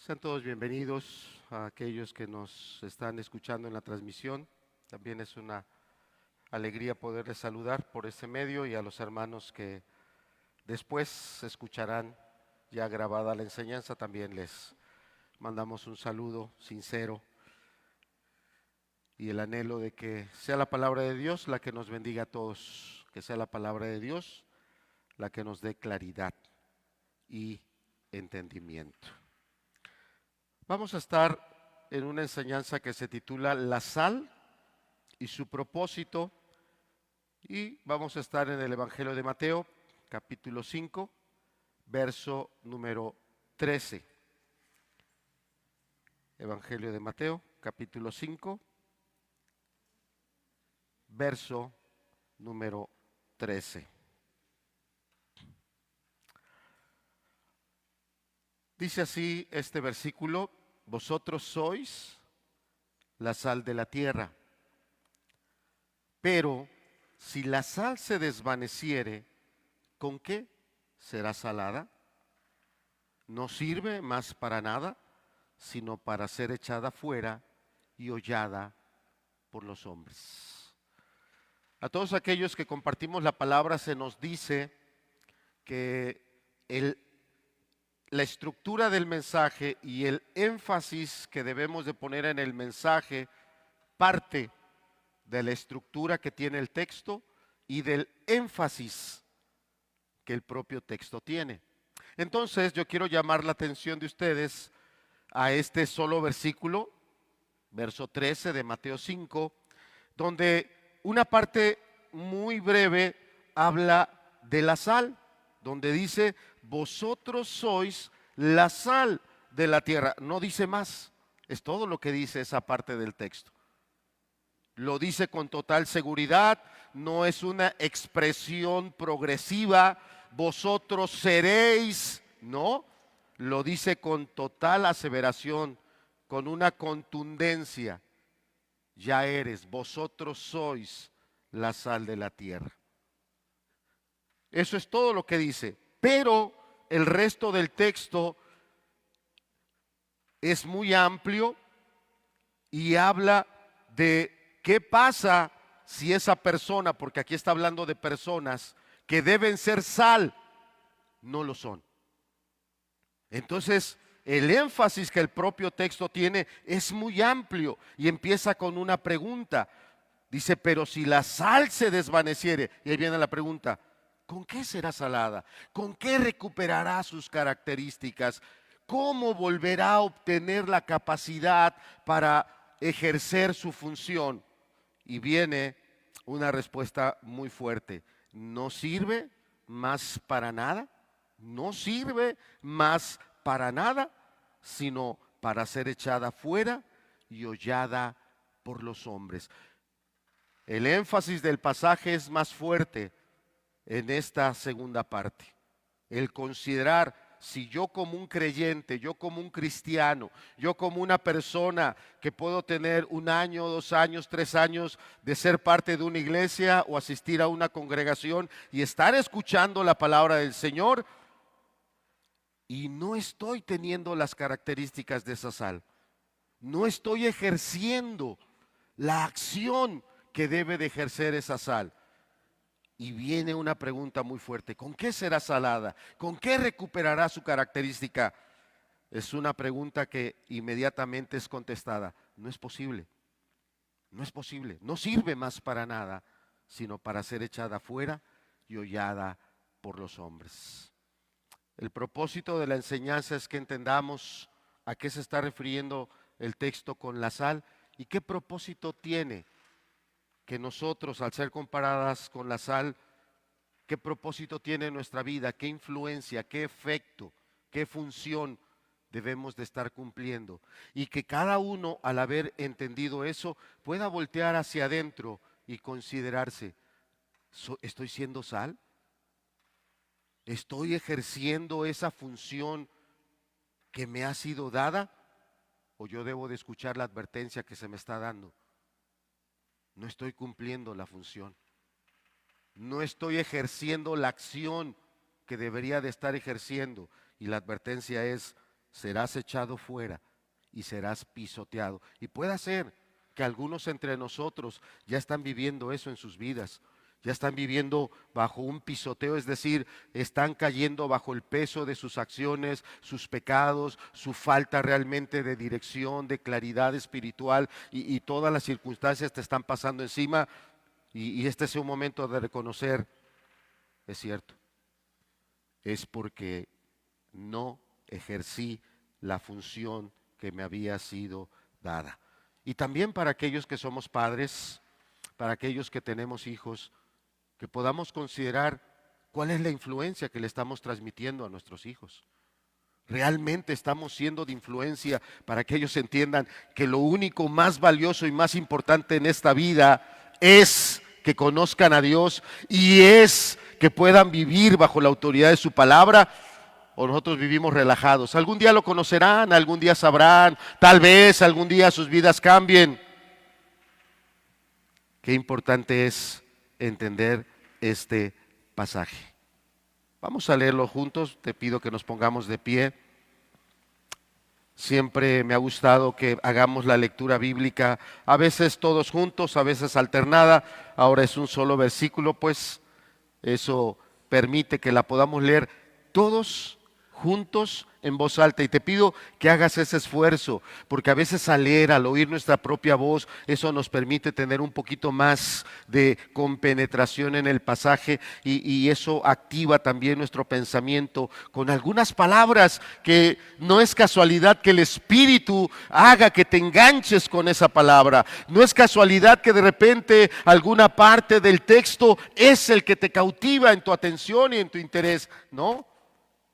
Sean todos bienvenidos a aquellos que nos están escuchando en la transmisión. También es una alegría poderles saludar por este medio y a los hermanos que después escucharán ya grabada la enseñanza. También les mandamos un saludo sincero y el anhelo de que sea la palabra de Dios la que nos bendiga a todos, que sea la palabra de Dios la que nos dé claridad y entendimiento. Vamos a estar en una enseñanza que se titula La sal y su propósito, y vamos a estar en el Evangelio de Mateo, capítulo 5, verso número 13. Evangelio de Mateo, capítulo 5, verso número 13. Dice así este versículo: vosotros sois la sal de la tierra, pero si la sal se desvaneciere, ¿con qué será salada? No sirve más para nada, sino para ser echada fuera y hollada por los hombres. A todos aquellos que compartimos la palabra se nos dice que la estructura del mensaje y el énfasis que debemos de poner en el mensaje parte de la estructura que tiene el texto y del énfasis que el propio texto tiene. Entonces yo quiero llamar la atención de ustedes a este solo versículo, verso 13 de Mateo 5, donde una parte muy breve habla de la sal, donde dice: vosotros sois la sal de la tierra. No dice más, es todo lo que dice esa parte del texto. Lo dice con total seguridad, no es una expresión progresiva, vosotros seréis, no, lo dice con total aseveración, con una contundencia: ya eres, vosotros sois la sal de la tierra. Eso es todo lo que dice, pero el resto del texto es muy amplio y habla de qué pasa si esa persona, porque aquí está hablando de personas que deben ser sal, no lo son. Entonces, el énfasis que el propio texto tiene es muy amplio y empieza con una pregunta. Dice: pero si la sal se desvaneciere, y ahí viene la pregunta, ¿con qué será salada? ¿Con qué recuperará sus características? ¿Cómo volverá a obtener la capacidad para ejercer su función? Y viene una respuesta muy fuerte: no sirve más para nada, no sirve más para nada, sino para ser echada fuera y hollada por los hombres. El énfasis del pasaje es más fuerte en esta segunda parte. El considerar si yo como un creyente, yo como un cristiano, yo como una persona que puedo tener 1 año, 2 años, 3 años de ser parte de una iglesia o asistir a una congregación y estar escuchando la palabra del Señor, y no estoy teniendo las características de esa sal, no estoy ejerciendo la acción que debe de ejercer esa sal. Y viene una pregunta muy fuerte: ¿con qué será salada? ¿Con qué recuperará su característica? Es una pregunta que inmediatamente es contestada: no es posible, no es posible, no sirve más para nada, sino para ser echada fuera y hollada por los hombres. El propósito de la enseñanza es que entendamos a qué se está refiriendo el texto con la sal y qué propósito tiene que nosotros, al ser comparadas con la sal, qué propósito tiene en nuestra vida, qué influencia, qué efecto, qué función debemos de estar cumpliendo. Y que cada uno, al haber entendido eso, pueda voltear hacia adentro y considerarse: ¿estoy siendo sal? ¿Estoy ejerciendo esa función que me ha sido dada? ¿O yo debo de escuchar la advertencia que se me está dando? No estoy cumpliendo la función. No estoy ejerciendo la acción que debería de estar ejerciendo. Y la advertencia es: serás echado fuera y serás pisoteado. Y puede ser que algunos entre nosotros ya están viviendo eso en sus vidas. Ya están viviendo bajo un pisoteo, es decir, están cayendo bajo el peso de sus acciones, sus pecados, su falta realmente de dirección, de claridad espiritual y todas las circunstancias te están pasando encima y este es un momento de reconocer, es cierto, es porque no ejercí la función que me había sido dada. Y también para aquellos que somos padres, para aquellos que tenemos hijos, que podamos considerar cuál es la influencia que le estamos transmitiendo a nuestros hijos. Realmente estamos siendo de influencia para que ellos entiendan que lo único más valioso y más importante en esta vida es que conozcan a Dios y es que puedan vivir bajo la autoridad de su palabra, o nosotros vivimos relajados. Algún día lo conocerán, algún día sabrán, tal vez algún día sus vidas cambien. Qué importante es entender este pasaje. Vamos a leerlo juntos, te pido que nos pongamos de pie. Siempre me ha gustado que hagamos la lectura bíblica, a veces todos juntos, a veces alternada, ahora es un solo versículo, pues eso permite que la podamos leer todos juntos en voz alta y te pido que hagas ese esfuerzo, porque a veces al leer, al oír nuestra propia voz, eso nos permite tener un poquito más de compenetración en el pasaje y eso activa también nuestro pensamiento con algunas palabras que no es casualidad que el Espíritu haga que te enganches con esa palabra, no es casualidad que de repente alguna parte del texto es el que te cautiva en tu atención y en tu interés, no.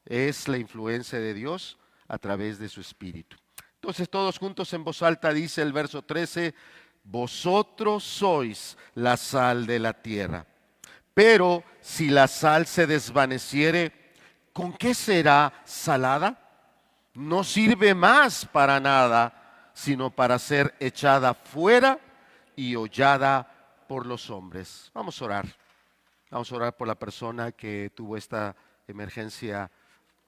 Es la influencia de Dios a través de su Espíritu. Entonces todos juntos en voz alta dice el verso 13, vosotros sois la sal de la tierra, pero si la sal se desvaneciere, ¿con qué será salada? No sirve más para nada, sino para ser echada fuera y hollada por los hombres. Vamos a orar. Vamos a orar por la persona que tuvo esta emergencia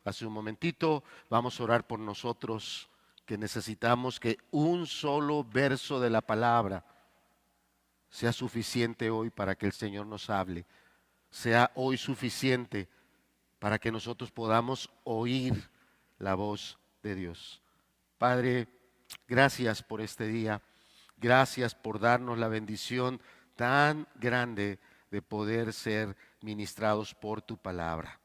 hace un momentito. Vamos a orar por nosotros que necesitamos que un solo verso de la palabra sea suficiente hoy para que el Señor nos hable. Sea hoy suficiente para que nosotros podamos oír la voz de Dios. Padre, gracias por este día. Gracias por darnos la bendición tan grande de poder ser ministrados por tu palabra.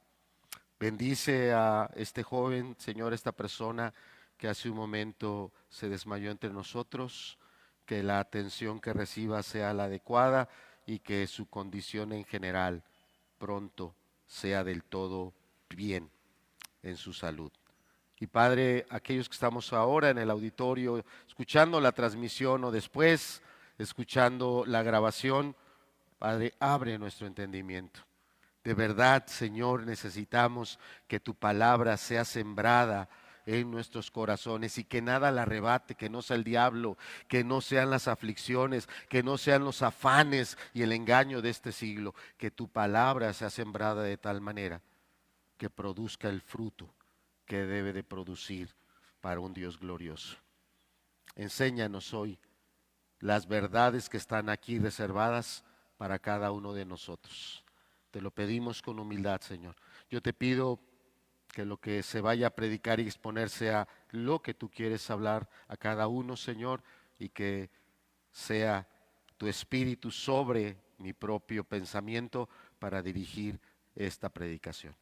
Bendice a este joven, Señor, esta persona que hace un momento se desmayó entre nosotros, que la atención que reciba sea la adecuada y que su condición en general pronto sea del todo bien en su salud. Y Padre, aquellos que estamos ahora en el auditorio, escuchando la transmisión o después escuchando la grabación, Padre, abre nuestro entendimiento. De verdad, Señor, necesitamos que tu palabra sea sembrada en nuestros corazones y que nada la arrebate, que no sea el diablo, que no sean las aflicciones, que no sean los afanes y el engaño de este siglo, que tu palabra sea sembrada de tal manera que produzca el fruto que debe de producir para un Dios glorioso. Enséñanos hoy las verdades que están aquí reservadas para cada uno de nosotros. Te lo pedimos con humildad, Señor. Yo te pido que lo que se vaya a predicar y exponer sea lo que tú quieres hablar a cada uno, Señor, y que sea tu espíritu sobre mi propio pensamiento para dirigir esta predicación.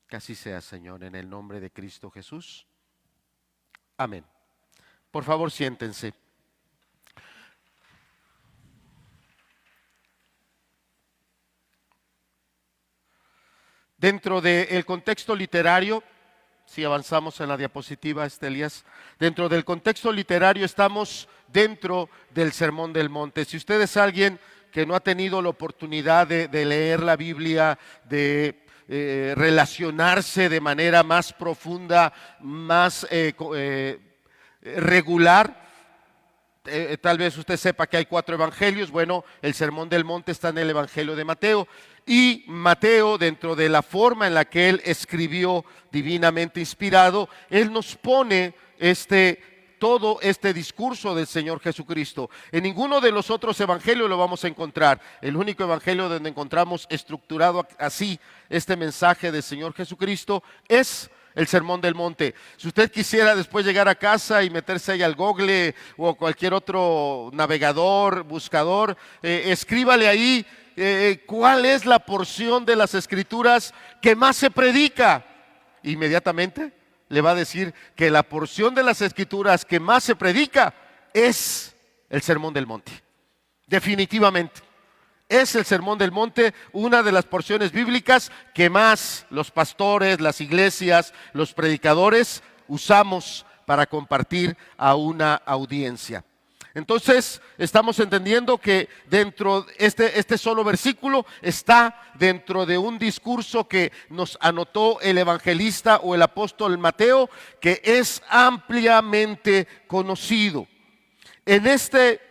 Que así sea, Señor, en el nombre de Cristo Jesús. Amén. Por favor, siéntense. Dentro del contexto literario, si avanzamos en la diapositiva, Elías, dentro del contexto literario estamos dentro del Sermón del Monte. Si usted es alguien que no ha tenido la oportunidad de leer la Biblia, de relacionarse de manera más profunda, más regular, Tal vez usted sepa que hay 4 evangelios. Bueno, el Sermón del Monte está en el Evangelio de Mateo. Y Mateo, dentro de la forma en la que él escribió, divinamente inspirado, él nos pone todo este discurso del Señor Jesucristo. En ninguno de los otros evangelios lo vamos a encontrar. El único evangelio donde encontramos estructurado así este mensaje del Señor Jesucristo es el Sermón del Monte. Si usted quisiera después llegar a casa y meterse ahí al Google o cualquier otro navegador, buscador, escríbale ahí cuál es la porción de las Escrituras que más se predica. Inmediatamente le va a decir que la porción de las Escrituras que más se predica es el Sermón del Monte. Definitivamente. Es el Sermón del Monte una de las porciones bíblicas que más los pastores, las iglesias, los predicadores usamos para compartir a una audiencia. Entonces, estamos entendiendo que dentro este solo versículo está dentro de un discurso que nos anotó el evangelista o el apóstol Mateo, que es ampliamente conocido. En este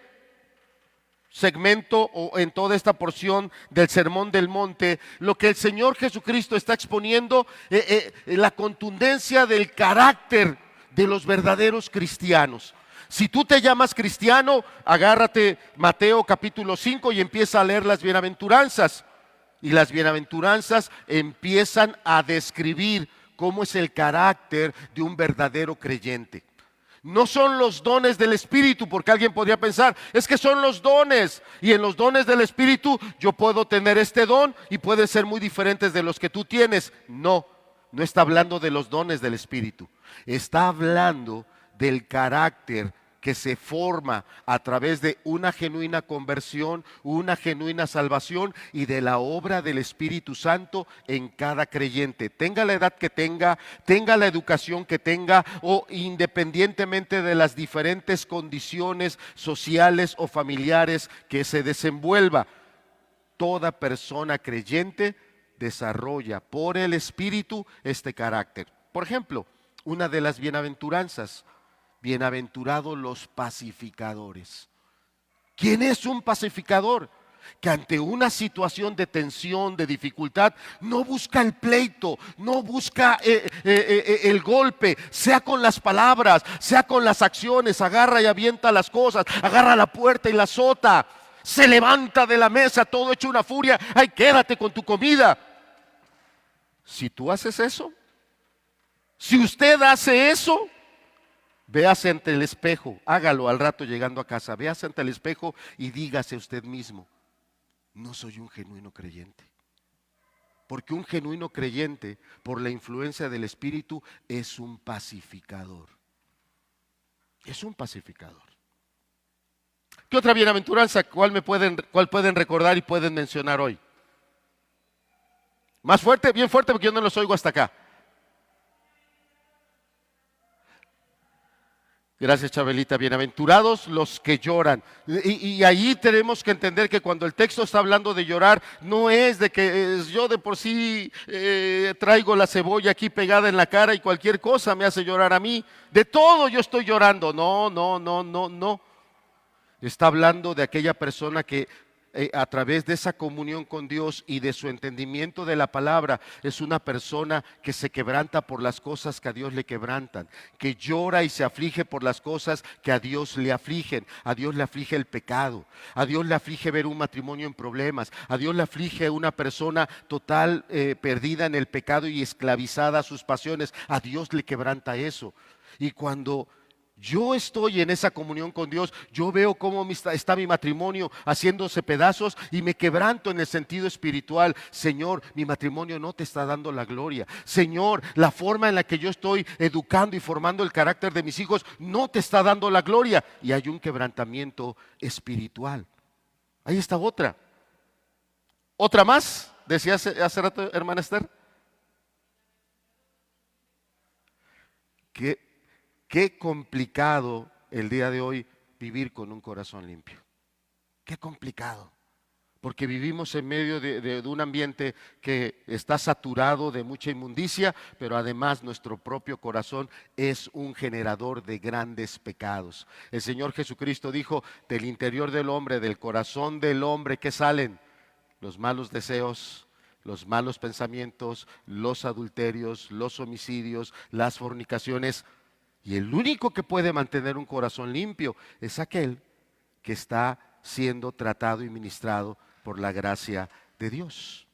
segmento o en toda esta porción del Sermón del Monte, lo que el Señor Jesucristo está exponiendo, la contundencia del carácter de los verdaderos cristianos. Si tú te llamas cristiano, agárrate Mateo capítulo 5 y empieza a leer las bienaventuranzas. Y las bienaventuranzas empiezan a describir cómo es el carácter de un verdadero creyente. No son los dones del Espíritu, porque alguien podría pensar, es que son los dones, y en los dones del Espíritu yo puedo tener este don y pueden ser muy diferentes de los que tú tienes. No, no está hablando de los dones del Espíritu, está hablando del carácter que se forma a través de una genuina conversión, una genuina salvación y de la obra del Espíritu Santo en cada creyente. Tenga la edad que tenga la educación que tenga o independientemente de las diferentes condiciones sociales o familiares que se desenvuelva. Toda persona creyente desarrolla por el Espíritu este carácter. Por ejemplo, una de las bienaventuranzas: bienaventurados los pacificadores. ¿Quién es un pacificador? Que ante una situación de tensión, de dificultad, no busca el pleito, no busca el golpe, sea con las palabras, sea con las acciones, agarra y avienta las cosas, agarra la puerta y la azota, se levanta de la mesa todo hecho una furia, ay, quédate con tu comida. Si tú haces eso, si usted hace eso, véase ante el espejo, hágalo al rato llegando a casa, véase ante el espejo y dígase usted mismo, no soy un genuino creyente. Porque un genuino creyente, por la influencia del Espíritu, es un pacificador. Es un pacificador. ¿Qué otra bienaventuranza? ¿Cuál pueden recordar y pueden mencionar hoy? Más fuerte, bien fuerte, porque yo no los oigo hasta acá. Gracias, Chabelita. Bienaventurados los que lloran. Y ahí tenemos que entender que cuando el texto está hablando de llorar, no es de que yo de por sí traigo la cebolla aquí pegada en la cara y cualquier cosa me hace llorar a mí. De todo yo estoy llorando. No. Está hablando de aquella persona que a través de esa comunión con Dios y de su entendimiento de la palabra, es una persona que se quebranta por las cosas que a Dios le quebrantan, que llora y se aflige por las cosas que a Dios le afligen. A Dios le aflige el pecado, a Dios le aflige ver un matrimonio en problemas, a Dios le aflige una persona total perdida en el pecado y esclavizada a sus pasiones. A Dios le quebranta eso. Y cuando yo estoy en esa comunión con Dios, yo veo cómo está mi matrimonio haciéndose pedazos y me quebranto en el sentido espiritual. Señor, mi matrimonio no te está dando la gloria. Señor, la forma en la que yo estoy educando y formando el carácter de mis hijos no te está dando la gloria. Y hay un quebrantamiento espiritual. Ahí está otra. ¿Otra más? Decía hace rato, hermana Esther. Qué complicado el día de hoy vivir con un corazón limpio. Qué complicado. porque vivimos en medio de un ambiente que está saturado de mucha inmundicia, pero además nuestro propio corazón es un generador de grandes pecados. El Señor Jesucristo dijo, del interior del hombre, del corazón del hombre, ¿qué salen? Los malos deseos, los malos pensamientos, los adulterios, los homicidios, las fornicaciones. Y el único que puede mantener un corazón limpio es aquel que está siendo tratado y ministrado por la gracia de Dios.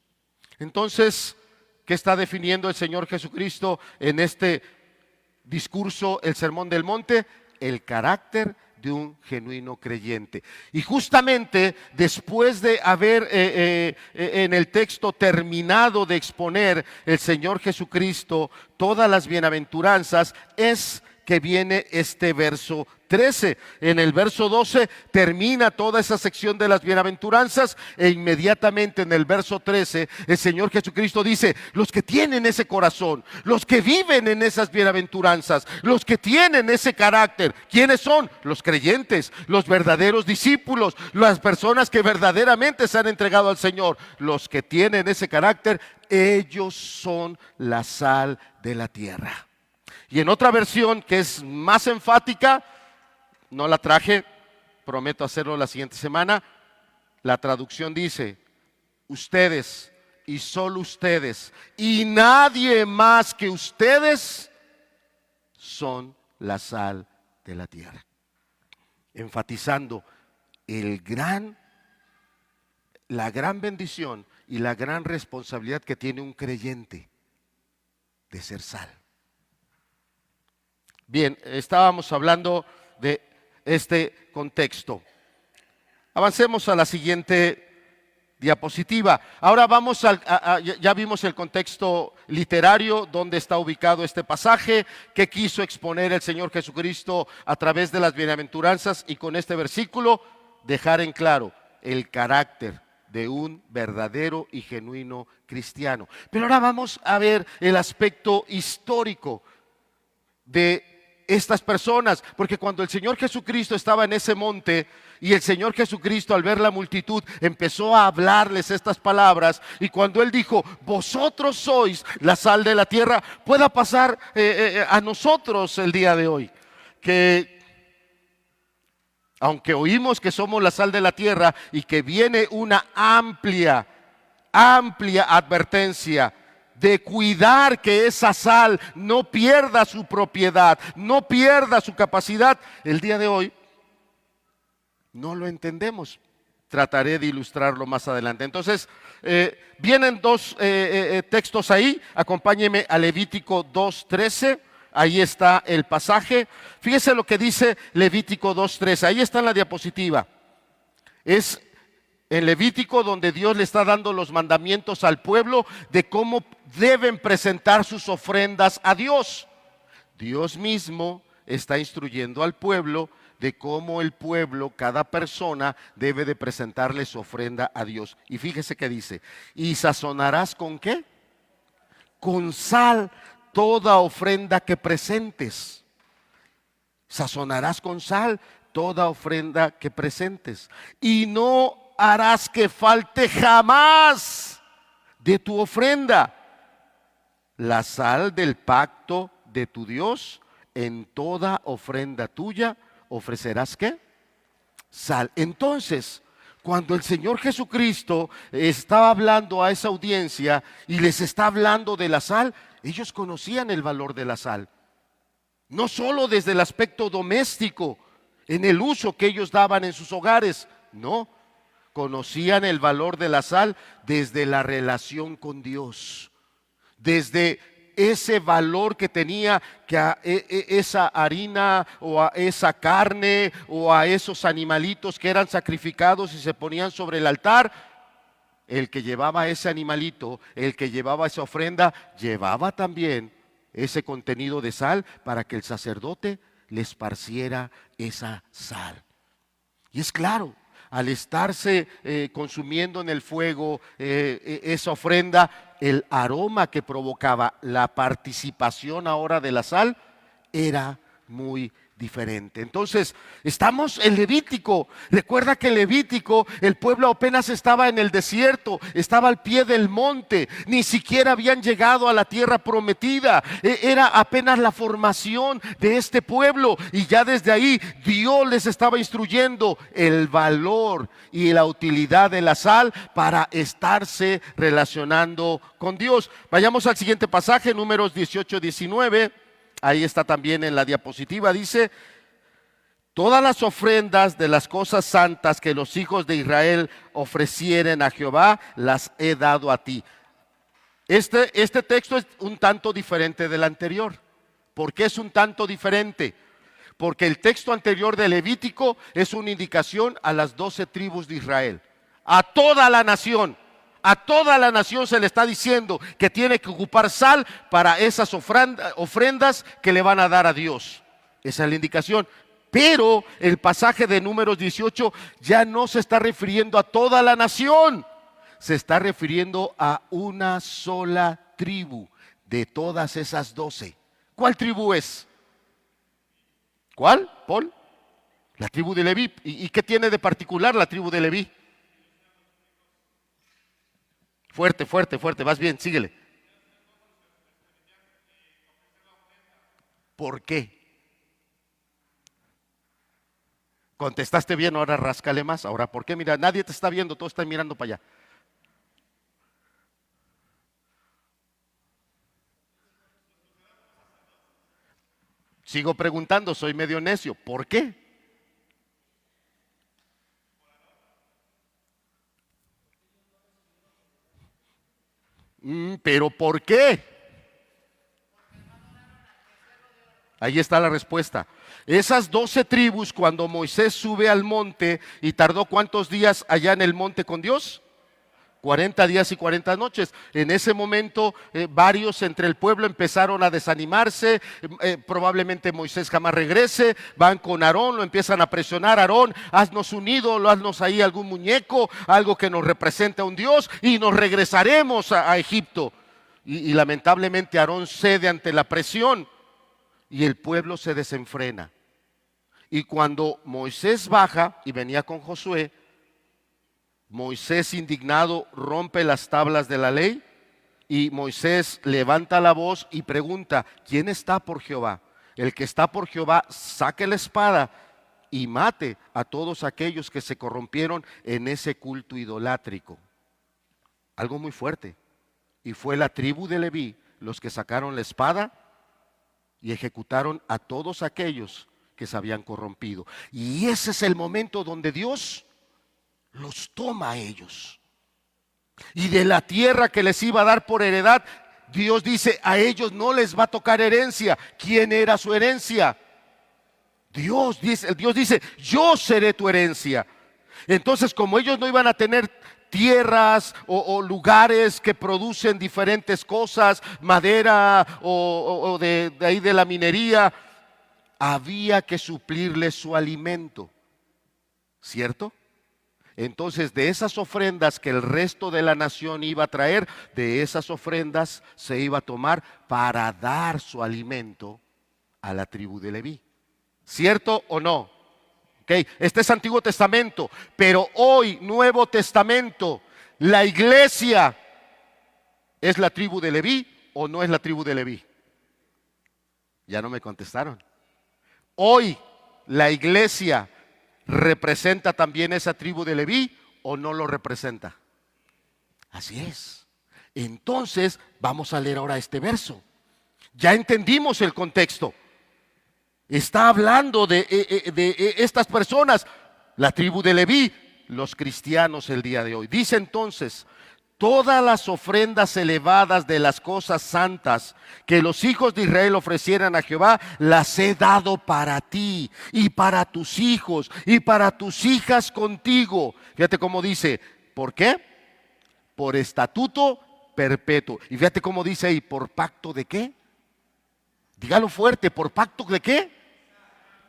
Entonces, ¿qué está definiendo el Señor Jesucristo en este discurso, el Sermón del Monte? El carácter de un genuino creyente. Y justamente después de haber en el texto terminado de exponer el Señor Jesucristo todas las bienaventuranzas, es que viene este verso 13. En el verso 12 termina toda esa sección de las bienaventuranzas e inmediatamente en el verso 13 el Señor Jesucristo dice, los que tienen ese corazón, los que viven en esas bienaventuranzas, los que tienen ese carácter, ¿quiénes son? Los creyentes, los verdaderos discípulos, las personas que verdaderamente se han entregado al Señor. Los que tienen ese carácter, ellos son la sal de la tierra. Y en otra versión que es más enfática, no la traje, prometo hacerlo la siguiente semana, la traducción dice, ustedes y solo ustedes y nadie más que ustedes son la sal de la tierra. Enfatizando la gran bendición y la gran responsabilidad que tiene un creyente de ser sal. Bien, estábamos hablando de este contexto. Avancemos a la siguiente diapositiva. Ahora vamos ya vimos el contexto literario, donde está ubicado este pasaje, que quiso exponer el Señor Jesucristo a través de las bienaventuranzas y con este versículo dejar en claro el carácter de un verdadero y genuino cristiano. Pero ahora vamos a ver el aspecto histórico de estas personas, porque cuando el Señor Jesucristo estaba en ese monte y el Señor Jesucristo al ver la multitud empezó a hablarles estas palabras, y cuando Él dijo, vosotros sois la sal de la tierra, pueda pasar a nosotros el día de hoy, que aunque oímos que somos la sal de la tierra y que viene una amplia advertencia de cuidar que esa sal no pierda su propiedad, no pierda su capacidad, el día de hoy no lo entendemos. Trataré de ilustrarlo más adelante. Entonces, vienen dos textos ahí. Acompáñeme a Levítico 2:13. Ahí está el pasaje. Fíjese lo que dice Levítico 2:13. Ahí está en la diapositiva. Es en Levítico donde Dios le está dando los mandamientos al pueblo de cómo deben presentar sus ofrendas a Dios. Dios mismo está instruyendo al pueblo de cómo el pueblo, cada persona, debe de presentarle su ofrenda a Dios. Y fíjese que dice, ¿y sazonarás con qué? Con sal toda ofrenda que presentes. Sazonarás con sal toda ofrenda que presentes. Y no harás que falte jamás de tu ofrenda la sal del pacto de tu Dios. En toda ofrenda tuya ofrecerás ¿qué? Sal. Entonces, cuando el Señor Jesucristo estaba hablando a esa audiencia y les está hablando de la sal, ellos conocían el valor de la sal. No solo desde el aspecto doméstico, en el uso que ellos daban en sus hogares, no. Conocían el valor de la sal desde la relación con Dios, desde ese valor que tenía que a esa harina o a esa carne o a esos animalitos que eran sacrificados y se ponían sobre el altar. El que llevaba ese animalito, el que llevaba esa ofrenda, llevaba también ese contenido de sal para que el sacerdote le esparciera esa sal. Y es claro, al estarse consumiendo en el fuego esa ofrenda, el aroma que provocaba la participación ahora de la sal era muy diferente. Entonces, estamos en Levítico. Recuerda que en Levítico el pueblo apenas estaba en el desierto, estaba al pie del monte, ni siquiera habían llegado a la tierra prometida. Era apenas la formación de este pueblo, y ya desde ahí Dios les estaba instruyendo el valor y la utilidad de la sal para estarse relacionando con Dios. Vayamos al siguiente pasaje, Números 18-19. Ahí está también en la diapositiva, dice: todas las ofrendas de las cosas santas que los hijos de Israel ofrecieren a Jehová, las he dado a ti. Este texto es un tanto diferente del anterior. ¿Por qué es un tanto diferente? Porque el texto anterior de Levítico es una indicación a las 12 tribus de Israel, a toda la nación. A toda la nación se le está diciendo que tiene que ocupar sal para esas ofrendas que le van a dar a Dios. Esa es la indicación. Pero el pasaje de Números 18 ya no se está refiriendo a toda la nación. Se está refiriendo a una sola tribu de todas esas 12. ¿Cuál tribu es? ¿Cuál, Paul? La tribu de Leví. ¿Y qué tiene de particular la tribu de Leví? Fuerte, fuerte, fuerte, vas bien, síguele. ¿Por qué? Contestaste bien, ahora ráscale más. Ahora, ¿por qué? Mira, nadie te está viendo, todos están mirando para allá. Sigo preguntando, soy medio necio. ¿Por qué? ¿Pero por qué? Ahí está la respuesta. Esas 12 tribus, cuando Moisés sube al monte, y tardó ¿cuántos días allá en el monte con Dios? 40 días y 40 noches. En ese momento varios entre el pueblo empezaron a desanimarse. Probablemente Moisés jamás regrese. Van con Aarón, lo empiezan a presionar. Aarón, haznos un ídolo, haznos ahí algún muñeco, algo que nos represente a un Dios, y nos regresaremos a Egipto. Y lamentablemente Aarón cede ante la presión y el pueblo se desenfrena. Y cuando Moisés baja, y venía con Josué, Moisés indignado rompe las tablas de la ley, y Moisés levanta la voz y pregunta: ¿quién está por Jehová? El que está por Jehová saque la espada y mate a todos aquellos que se corrompieron en ese culto idolátrico. Algo muy fuerte. Y fue la tribu de Leví los que sacaron la espada y ejecutaron a todos aquellos que se habían corrompido. Y ese es el momento donde Dios los toma a ellos. Y de la tierra que les iba a dar por heredad, Dios dice: a ellos no les va a tocar herencia. ¿Quién era su herencia? Dios dice: yo seré tu herencia. Entonces, como ellos no iban a tener tierras o lugares que producen diferentes cosas, madera o de ahí de la minería, había que suplirles su alimento, ¿cierto? Entonces, de esas ofrendas que el resto de la nación iba a traer, de esas ofrendas se iba a tomar para dar su alimento a la tribu de Leví. ¿Cierto o no? Okay. Este es Antiguo Testamento, pero hoy, Nuevo Testamento, ¿la iglesia es la tribu de Leví o no es la tribu de Leví? Ya no me contestaron. Hoy, ¿la iglesia representa también esa tribu de Leví o no lo representa? Así es. Entonces, vamos a leer ahora este verso. Ya entendimos el contexto. Está hablando de estas personas, la tribu de Leví, los cristianos el día de hoy. Dice entonces: todas las ofrendas elevadas de las cosas santas que los hijos de Israel ofrecieran a Jehová, las he dado para ti y para tus hijos y para tus hijas contigo. Fíjate cómo dice: ¿por qué? Por estatuto perpetuo. Y fíjate cómo dice ahí: ¿por pacto de qué? Dígalo fuerte: ¿por pacto de qué?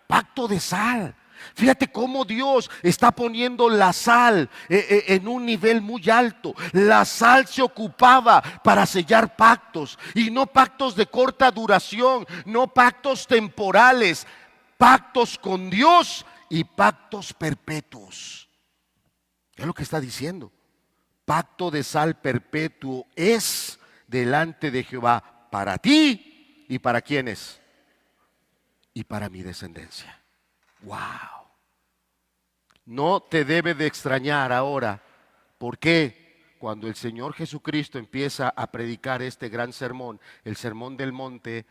Pacto de sal. Fíjate cómo Dios está poniendo la sal en un nivel muy alto. La sal se ocupaba para sellar pactos, y no pactos de corta duración, no pactos temporales, pactos con Dios y pactos perpetuos. Es lo que está diciendo. Pacto de sal perpetuo es delante de Jehová para ti y para quienes y para mi descendencia. Wow. No te debe de extrañar ahora. ¿Por qué? Cuando el Señor Jesucristo empieza a predicar este gran sermón, el sermón del monte,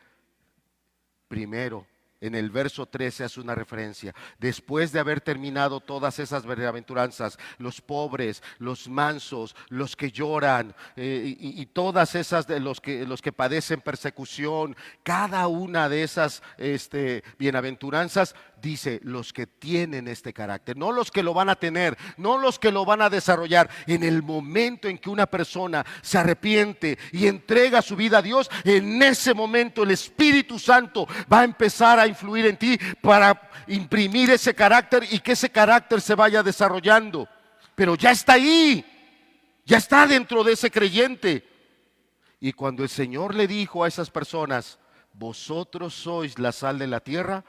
primero, en el verso 13 hace una referencia. Después de haber terminado todas esas bienaventuranzas, los pobres, los mansos, los que lloran, y todas esas de los que padecen persecución, cada una de esas bienaventuranzas, dice los que tienen este carácter, no los que lo van a tener, no los que lo van a desarrollar. En el momento en que una persona se arrepiente y entrega su vida a Dios, en ese momento el Espíritu Santo va a empezar a influir en ti para imprimir ese carácter y que ese carácter se vaya desarrollando. Pero ya está ahí, ya está dentro de ese creyente. Y cuando el Señor le dijo a esas personas, vosotros sois la sal de la tierra,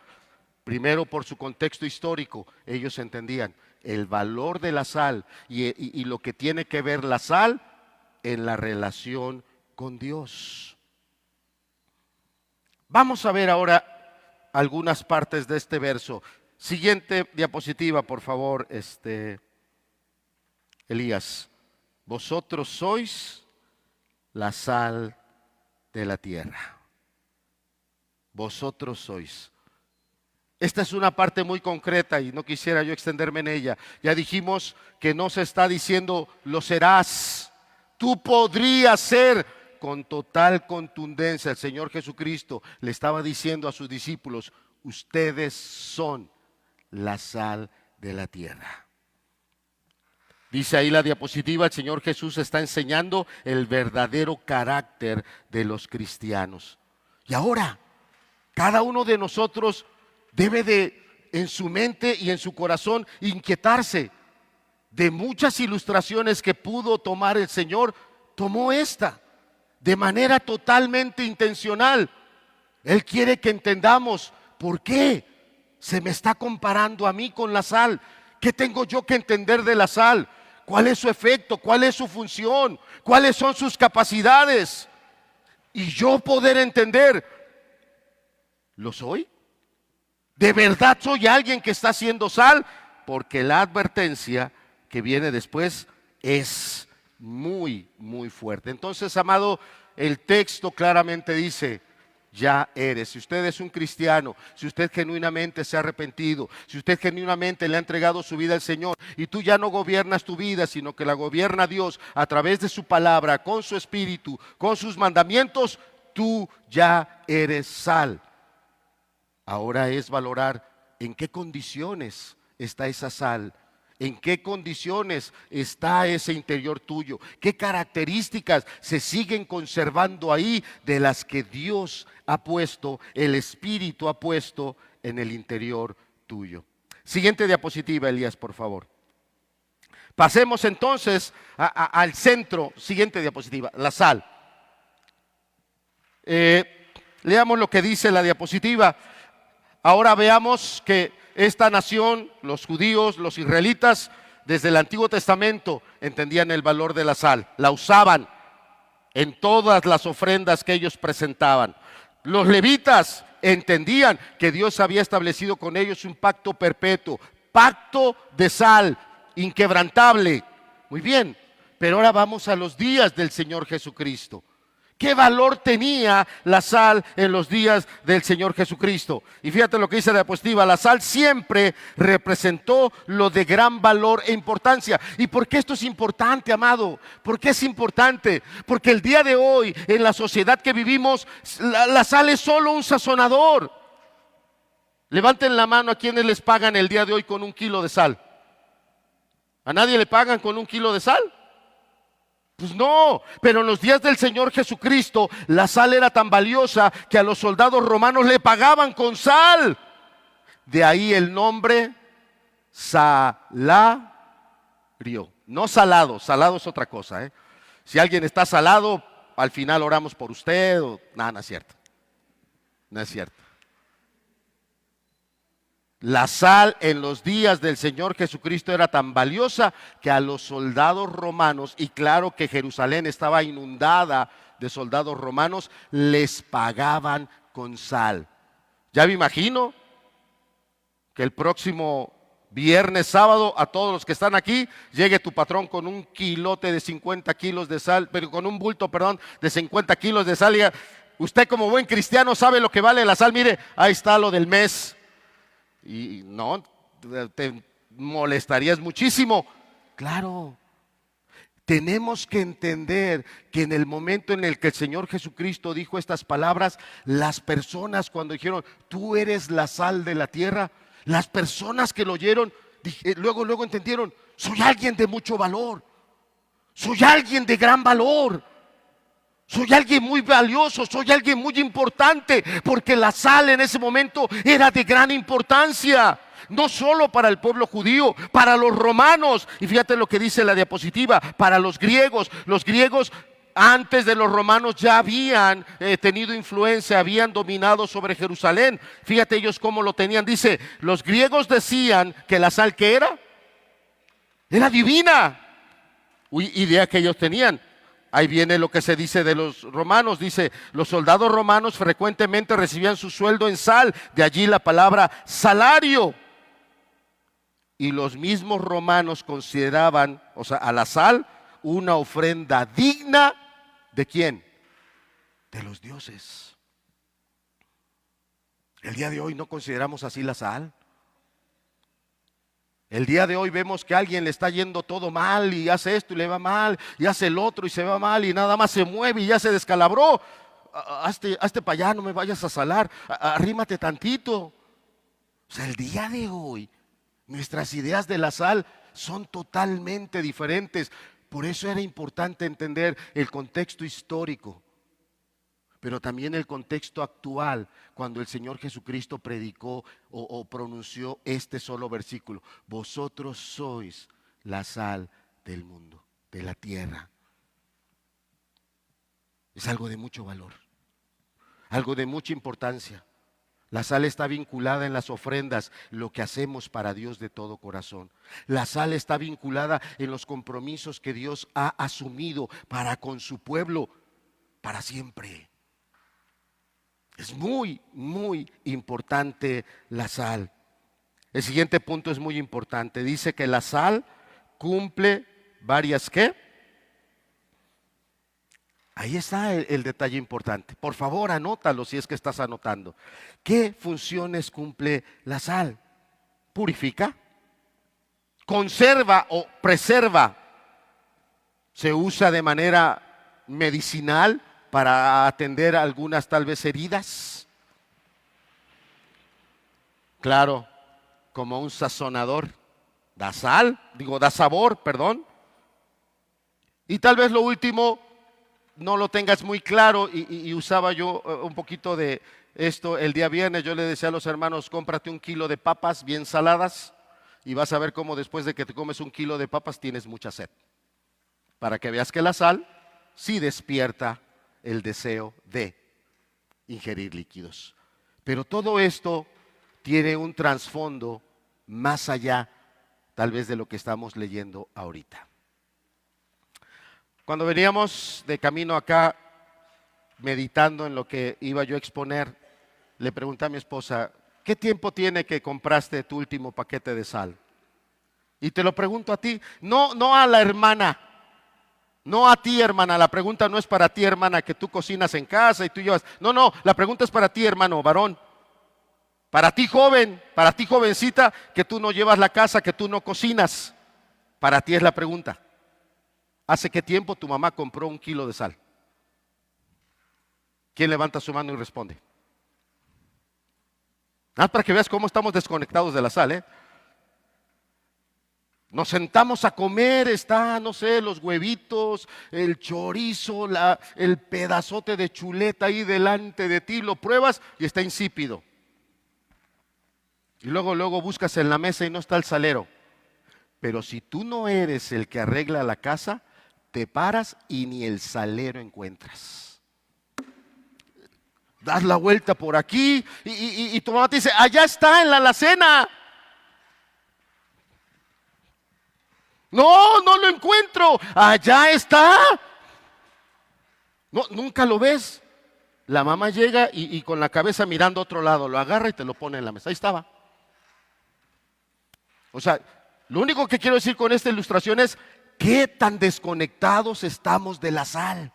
primero, por su contexto histórico, ellos entendían el valor de la sal y lo que tiene que ver la sal en la relación con Dios. Vamos a ver ahora algunas partes de este verso. Siguiente diapositiva, por favor, Elías. Vosotros sois la sal de la tierra. Vosotros sois. Esta es una parte muy concreta y no quisiera yo extenderme en ella. Ya dijimos que no se está diciendo lo serás. Tú podrías ser. Con total contundencia el Señor Jesucristo le estaba diciendo a sus discípulos, ustedes son la sal de la tierra. Dice ahí la diapositiva, el Señor Jesús está enseñando el verdadero carácter de los cristianos. Y ahora, cada uno de nosotros debe de, en su mente y en su corazón, inquietarse. De muchas ilustraciones que pudo tomar el Señor, tomó esta de manera totalmente intencional. Él quiere que entendamos por qué se me está comparando a mí con la sal. ¿Qué tengo yo que entender de la sal? ¿Cuál es su efecto? ¿Cuál es su función? ¿Cuáles son sus capacidades? Y yo poder entender, ¿lo soy? ¿De verdad soy alguien que está haciendo sal? Porque la advertencia que viene después es muy, muy fuerte. Entonces, amado, el texto claramente dice, ya eres. Si usted es un cristiano, si usted genuinamente se ha arrepentido, si usted genuinamente le ha entregado su vida al Señor y tú ya no gobiernas tu vida, sino que la gobierna Dios a través de su palabra, con su espíritu, con sus mandamientos, tú ya eres sal. Ahora es valorar en qué condiciones está esa sal. ¿En qué condiciones está ese interior tuyo? ¿Qué características se siguen conservando ahí de las que Dios ha puesto, el Espíritu ha puesto en el interior tuyo? Siguiente diapositiva, Elías, por favor. Pasemos entonces al centro. Siguiente diapositiva, la sal. Leamos lo que dice la diapositiva. Ahora veamos que esta nación, los judíos, los israelitas, desde el Antiguo Testamento entendían el valor de la sal, la usaban en todas las ofrendas que ellos presentaban. Los levitas entendían que Dios había establecido con ellos un pacto perpetuo, pacto de sal, inquebrantable. Muy bien, pero ahora vamos a los días del Señor Jesucristo. ¿Qué valor tenía la sal en los días del Señor Jesucristo? Y fíjate lo que dice la diapositiva, la sal siempre representó lo de gran valor e importancia. ¿Y por qué esto es importante, amado? ¿Por qué es importante? Porque el día de hoy, en la sociedad que vivimos, la sal es solo un sazonador. Levanten la mano a quienes les pagan el día de hoy con 1 kilo de sal. ¿A nadie le pagan con 1 kilo de sal? Pues no, pero en los días del Señor Jesucristo la sal era tan valiosa que a los soldados romanos le pagaban con sal. De ahí el nombre salario. No salado, salado es otra cosa, ¿eh? Si alguien está salado, al final oramos por usted. No es cierto. No es cierto. La sal en los días del Señor Jesucristo era tan valiosa que a los soldados romanos, y claro que Jerusalén estaba inundada de soldados romanos, les pagaban con sal. Ya me imagino que el próximo viernes, sábado, a todos los que están aquí, llegue tu patrón con un kilote de 50 kilos de sal, pero con un bulto, perdón, de 50 kilos de sal. Y usted como buen cristiano sabe lo que vale la sal. Mire, ahí está lo del mes. Y no, te molestarías muchísimo. Claro, tenemos que entender que en el momento en el que el Señor Jesucristo dijo estas palabras, las personas cuando dijeron, tú eres la sal de la tierra, las personas que lo oyeron, luego entendieron, soy alguien de mucho valor, soy alguien de gran valor. Soy alguien muy valioso, soy alguien muy importante, porque la sal en ese momento era de gran importancia, no solo para el pueblo judío, para los romanos, y fíjate lo que dice la diapositiva, para los griegos antes de los romanos ya habían tenido influencia, habían dominado sobre Jerusalén. Fíjate ellos cómo lo tenían, dice, los griegos decían que la sal que era divina, idea que ellos tenían. Ahí viene lo que se dice de los romanos, dice, los soldados romanos frecuentemente recibían su sueldo en sal, de allí la palabra salario. Y los mismos romanos consideraban, o sea, a la sal, una ofrenda digna, ¿de quién? De los dioses. El día de hoy no consideramos así la sal. El día de hoy vemos que a alguien le está yendo todo mal y hace esto y le va mal y hace el otro y se va mal y nada más se mueve y ya se descalabró. Hazte para allá, no me vayas a salar, arrímate tantito. O sea, el día de hoy nuestras ideas de la sal son totalmente diferentes. Por eso era importante entender el contexto histórico, pero también el contexto actual, cuando el Señor Jesucristo predicó o pronunció este solo versículo. Vosotros sois la sal del mundo, de la tierra. Es algo de mucho valor, algo de mucha importancia. La sal está vinculada en las ofrendas, lo que hacemos para Dios de todo corazón. La sal está vinculada en los compromisos que Dios ha asumido para con su pueblo, para siempre. Es muy, muy importante la sal. El siguiente punto es muy importante. Dice que la sal cumple varias ¿qué? Ahí está el detalle importante. Por favor, anótalo si es que estás anotando. ¿Qué funciones cumple la sal? Purifica, conserva o preserva. Se usa de manera medicinal para atender algunas tal vez heridas. Claro, como un sazonador. Da sabor, perdón. Y tal vez lo último no lo tengas muy claro y usaba yo un poquito de esto el día viernes. Yo le decía a los hermanos, cómprate 1 kilo de papas bien saladas y vas a ver cómo después de que te comes 1 kilo de papas tienes mucha sed. Para que veas que la sal sí despierta el deseo de ingerir líquidos. Pero todo esto tiene un trasfondo más allá, tal vez, de lo que estamos leyendo ahorita. Cuando veníamos de camino acá, meditando en lo que iba yo a exponer, le pregunté a mi esposa, ¿qué tiempo tiene que compraste tu último paquete de sal? Y te lo pregunto a ti, no a la hermana. No a ti, hermana, la pregunta no es para ti, hermana, que tú cocinas en casa y tú llevas. No, la pregunta es para ti, hermano, varón. Para ti, joven, para ti, jovencita, que tú no llevas la casa, que tú no cocinas. Para ti es la pregunta. ¿Hace qué tiempo tu mamá compró 1 kilo de sal? ¿Quién levanta su mano y responde? Nada para que veas cómo estamos desconectados de la sal, ¿eh? Nos sentamos a comer, está, no sé, los huevitos, el chorizo, el pedazote de chuleta ahí delante de ti, lo pruebas y está insípido. Y luego buscas en la mesa y no está el salero. Pero si tú no eres el que arregla la casa, te paras y ni el salero encuentras. Das la vuelta por aquí y tu mamá te dice, allá está en la alacena. No, no lo encuentro. Allá está. No, nunca lo ves. La mamá llega y con la cabeza mirando a otro lado, lo agarra y te lo pone en la mesa. Ahí estaba. O sea, lo único que quiero decir con esta ilustración es qué tan desconectados estamos de la sal.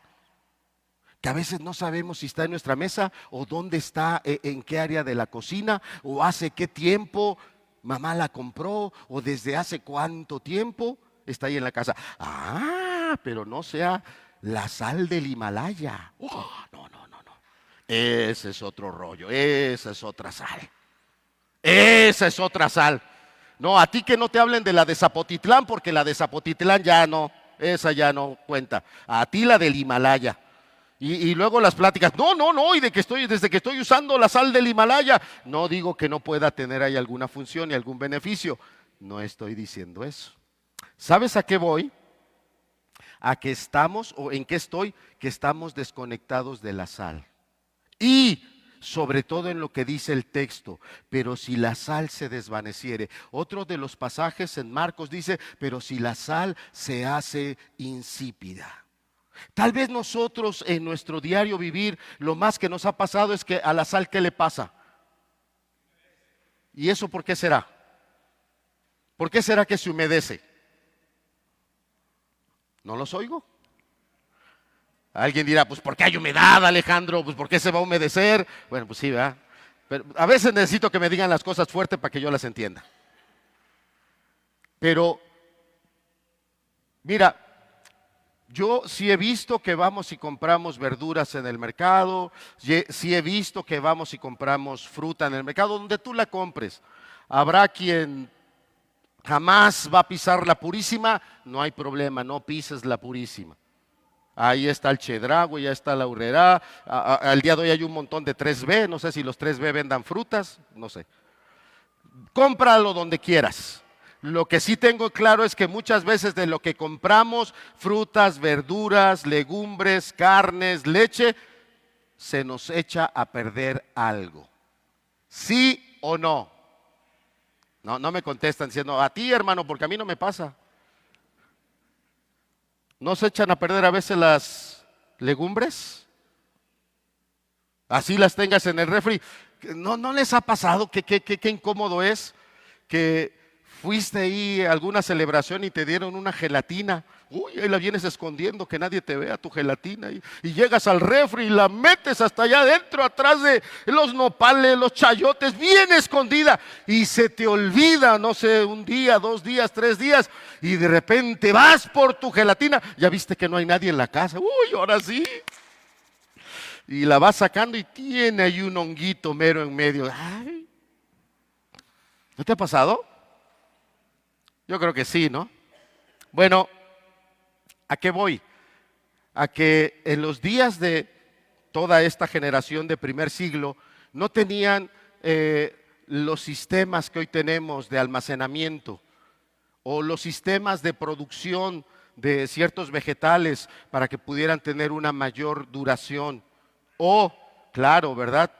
Que a veces no sabemos si está en nuestra mesa o dónde está, en qué área de la cocina o hace qué tiempo mamá la compró o desde hace cuánto tiempo está ahí en la casa. Ah, pero no sea la sal del Himalaya. Oh, no, no, no, no. Ese es otro rollo, esa es otra sal. Esa es otra sal. No, a ti que no te hablen de la de Zapotitlán porque la de Zapotitlán ya no, esa ya no cuenta. A ti la del Himalaya. Y luego las pláticas, no, no, no, y desde que estoy usando la sal del Himalaya, no digo que no pueda tener ahí alguna función y algún beneficio, no estoy diciendo eso. ¿Sabes a qué voy? A que estamos, o en qué estoy, que estamos desconectados de la sal. Y sobre todo en lo que dice el texto, pero si la sal se desvaneciere. Otro de los pasajes en Marcos dice, pero si la sal se hace insípida. Tal vez nosotros en nuestro diario vivir, lo más que nos ha pasado es que a la sal, ¿qué le pasa? ¿Y eso por qué será? ¿Por qué será que se humedece? ¿No los oigo? Alguien dirá, pues ¿por qué hay humedad, Alejandro? Pues ¿por qué se va a humedecer? Bueno, pues sí, ¿verdad? Pero a veces necesito que me digan las cosas fuerte para que yo las entienda. Pero, mira, yo sí he visto que vamos y compramos verduras en el mercado, sí he visto que vamos y compramos fruta en el mercado, donde tú la compres. Habrá quien jamás va a pisar la purísima, no hay problema, no pises la purísima. Ahí está el chedraui, ya está la urrera, al día de hoy hay un montón de 3B, no sé si los 3B vendan frutas, no sé. Cómpralo donde quieras. Lo que sí tengo claro es que muchas veces de lo que compramos, frutas, verduras, legumbres, carnes, leche, se nos echa a perder algo. ¿Sí o no? No, no me contestan diciendo, a ti hermano, porque a mí no me pasa. ¿No se echan a perder a veces las legumbres? Así las tengas en el refri. ¿No les ha pasado qué incómodo es que fuiste ahí a alguna celebración y te dieron una gelatina? Uy, ahí la vienes escondiendo, que nadie te vea tu gelatina. Y llegas al refri y la metes hasta allá adentro, atrás de los nopales, los chayotes, bien escondida. Y se te olvida, no sé, un día, 2 días, 3 días. Y de repente vas por tu gelatina. Ya viste que no hay nadie en la casa. Uy, ahora sí. Y la vas sacando y tiene ahí un honguito mero en medio. Ay, ¿no te ha pasado? Yo creo que sí, ¿no? Bueno, ¿a qué voy? A que en los días de toda esta generación de primer siglo no tenían los sistemas que hoy tenemos de almacenamiento o los sistemas de producción de ciertos vegetales para que pudieran tener una mayor duración. O, claro, ¿verdad?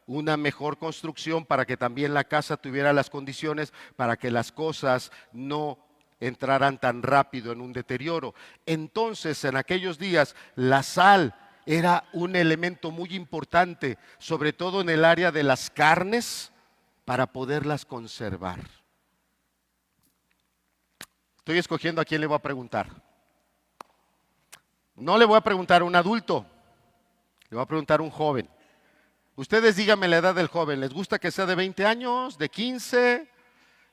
Una mejor construcción para que también la casa tuviera las condiciones para que las cosas no entraran tan rápido en un deterioro. Entonces, en aquellos días, la sal era un elemento muy importante, sobre todo en el área de las carnes, para poderlas conservar. Estoy escogiendo a quién le voy a preguntar. No le voy a preguntar a un adulto. Le voy a preguntar a un joven. Ustedes díganme la edad del joven. ¿Les gusta que sea de 20 años, de 15?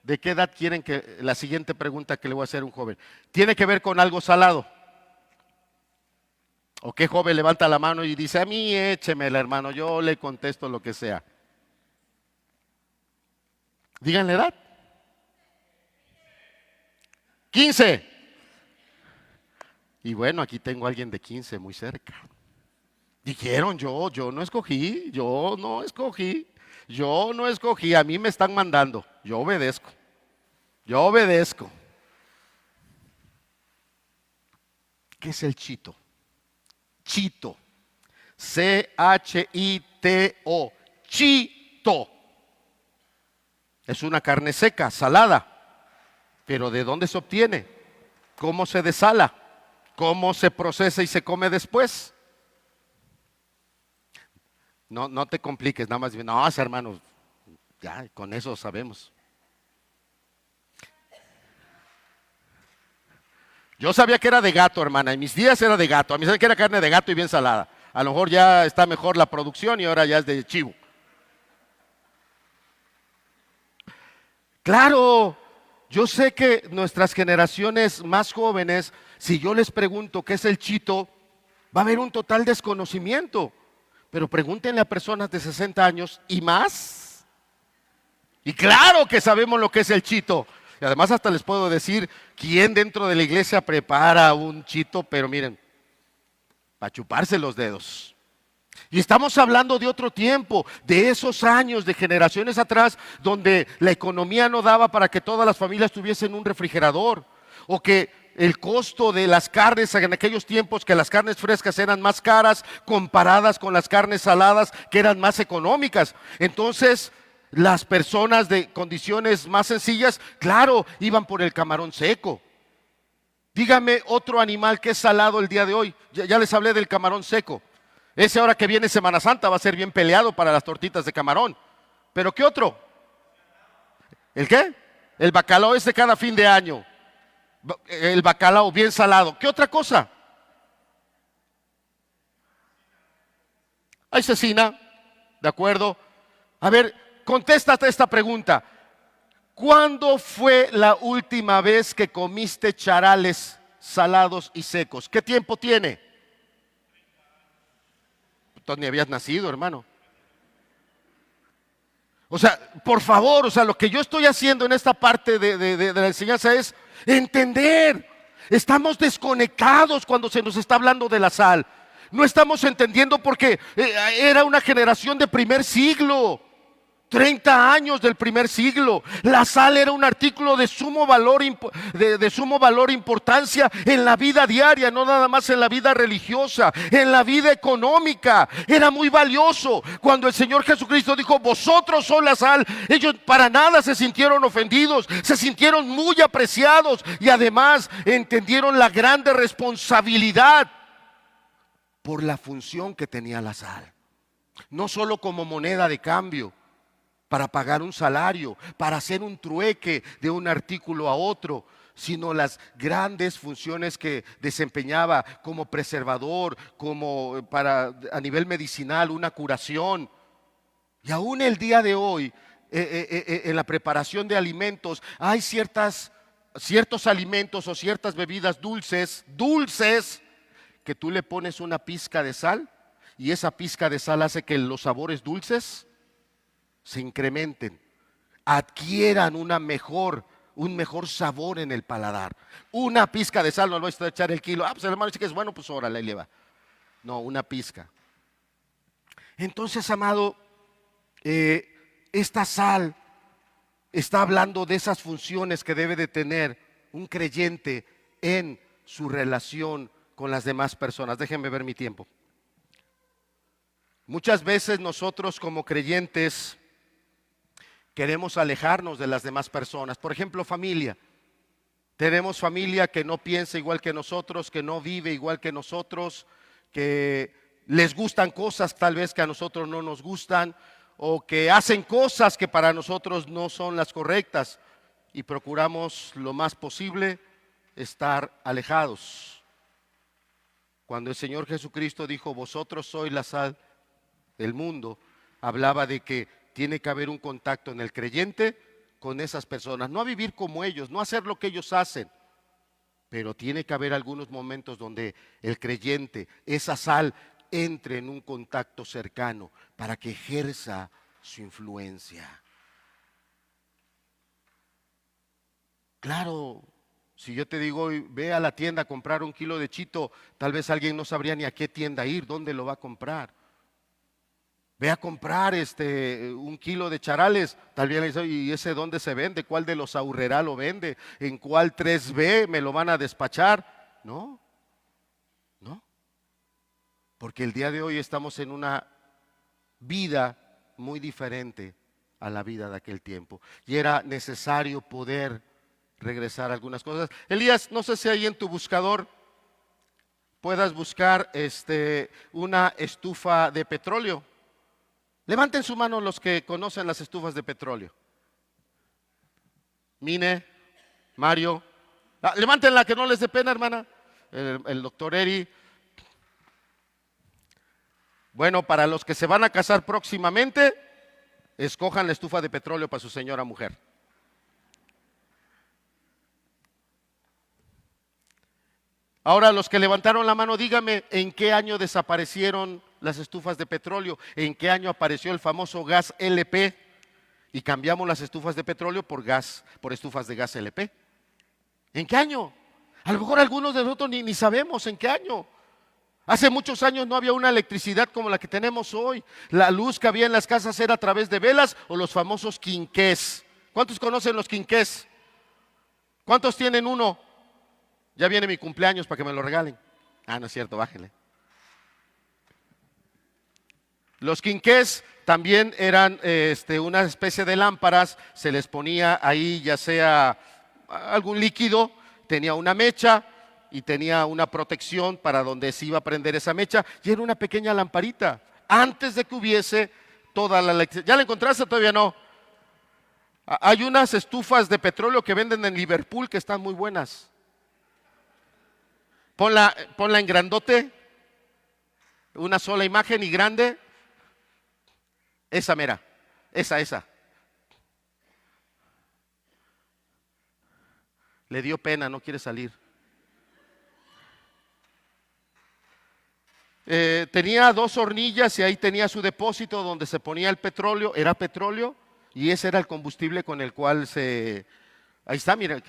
¿De qué edad quieren que la siguiente pregunta que le voy a hacer a un joven? ¿Tiene que ver con algo salado? ¿O qué joven levanta la mano y dice, a mí échemela, hermano, yo le contesto lo que sea? Digan la edad. 15. Y bueno, aquí tengo a alguien de 15 muy cerca. Dijeron yo no escogí, a mí me están mandando, yo obedezco. ¿Qué es el chito? Chito C-H-I-T-O, chito. Es una carne seca, salada. Pero ¿de dónde se obtiene? ¿Cómo se desala? ¿Cómo se procesa y se come después? No te compliques, nada más. No, hermanos, ya con eso sabemos. Yo sabía que era de gato, hermana, en mis días era de gato. A mí sabía que era carne de gato y bien salada. A lo mejor ya está mejor la producción y ahora ya es de chivo. Claro, yo sé que nuestras generaciones más jóvenes, si yo les pregunto qué es el chito, va a haber un total desconocimiento. Pero pregúntenle a personas de 60 años y más. Y claro que sabemos lo que es el chito. Y además hasta les puedo decir quién dentro de la iglesia prepara un chito, pero miren, para chuparse los dedos. Y estamos hablando de otro tiempo, de esos años, de generaciones atrás, donde la economía no daba para que todas las familias tuviesen un refrigerador, o que el costo de las carnes en aquellos tiempos, que las carnes frescas eran más caras comparadas con las carnes saladas, que eran más económicas. Entonces, las personas de condiciones más sencillas, claro, iban por el camarón seco. Dígame otro animal que es salado el día de hoy. Ya les hablé del camarón seco. Ese ahora que viene Semana Santa va a ser bien peleado para las tortitas de camarón. ¿Pero qué otro? ¿El qué? El bacalao es de cada fin de año. El bacalao bien salado. ¿Qué otra cosa? Hay cecina, ¿de acuerdo? A ver, contéstate esta pregunta. ¿Cuándo fue la última vez que comiste charales salados y secos? ¿Qué tiempo tiene? Tú ni habías nacido, hermano. O sea, por favor, o sea, lo que yo estoy haciendo en esta parte de la enseñanza es entender. Estamos desconectados cuando se nos está hablando de la sal. No estamos entendiendo porque era una generación de primer siglo. 30 años del primer siglo. La sal era un artículo de sumo valor, de sumo valor e importancia en la vida diaria, no nada más en la vida religiosa, en la vida económica. Era muy valioso. Cuando el Señor Jesucristo dijo, vosotros sois la sal, ellos para nada se sintieron ofendidos, se sintieron muy apreciados y además entendieron la grande responsabilidad por la función que tenía la sal. No solo como moneda de cambio, para pagar un salario, para hacer un trueque de un artículo a otro, sino las grandes funciones que desempeñaba como preservador, como para a nivel medicinal, una curación. Y aún el día de hoy, en la preparación de alimentos, hay ciertos alimentos o ciertas bebidas dulces, que tú le pones una pizca de sal y esa pizca de sal hace que los sabores dulces se incrementen, adquieran un mejor sabor en el paladar. Una pizca de sal, no le voy a echar el kilo. Pues el hermano dice que es bueno, pues órale, le va. No, una pizca. Entonces, amado, esta sal está hablando de esas funciones que debe de tener un creyente en su relación con las demás personas. Déjenme ver mi tiempo. Muchas veces nosotros como creyentes queremos alejarnos de las demás personas. Por ejemplo, familia. Tenemos familia que no piensa igual que nosotros, que no vive igual que nosotros, que les gustan cosas tal vez que a nosotros no nos gustan, o que hacen cosas que para nosotros no son las correctas, y procuramos lo más posible estar alejados. Cuando el Señor Jesucristo dijo, vosotros sois la sal del mundo, hablaba de que tiene que haber un contacto en el creyente con esas personas, no a vivir como ellos, no hacer lo que ellos hacen, pero tiene que haber algunos momentos donde el creyente, esa sal, entre en un contacto cercano para que ejerza su influencia. Claro, si yo te digo, ve a la tienda a comprar un kilo de chito, tal vez alguien no sabría ni a qué tienda ir, dónde lo va a comprar. Ve a comprar un kilo de charales, tal vez le dice, ¿y ese dónde se vende? ¿Cuál de los Aurrerá lo vende? ¿En cuál 3B me lo van a despachar? No. Porque el día de hoy estamos en una vida muy diferente a la vida de aquel tiempo. Y era necesario poder regresar a algunas cosas. Elías, no sé si ahí en tu buscador puedas buscar una estufa de petróleo. Levanten su mano los que conocen las estufas de petróleo. Mine, Mario. Levántenla, que no les dé pena, hermana. El doctor Eri. Bueno, para los que se van a casar próximamente, escojan la estufa de petróleo para su señora mujer. Ahora, los que levantaron la mano, dígame, ¿en qué año desaparecieron las estufas de petróleo? ¿En qué año apareció el famoso gas LP? Y cambiamos las estufas de petróleo por estufas de gas LP. ¿En qué año? A lo mejor algunos de nosotros ni sabemos en qué año. Hace muchos años no había una electricidad como la que tenemos hoy. La luz que había en las casas era a través de velas o los famosos quinqués. ¿Cuántos conocen los quinqués? ¿Cuántos tienen uno? Ya viene mi cumpleaños para que me lo regalen. No es cierto, bájenle. Los quinqués también eran una especie de lámparas, se les ponía ahí ya sea algún líquido, tenía una mecha y tenía una protección para donde se iba a prender esa mecha, y era una pequeña lamparita, antes de que hubiese toda la electricidad. ¿Ya la encontraste? Todavía no. Hay unas estufas de petróleo que venden en Liverpool que están muy buenas. Ponla en grandote, una sola imagen y grande. Esa mera, esa. Le dio pena, no quiere salir. Tenía 2 hornillas y ahí tenía su depósito donde se ponía el petróleo, era petróleo y ese era el combustible con el cual Ahí está, mira.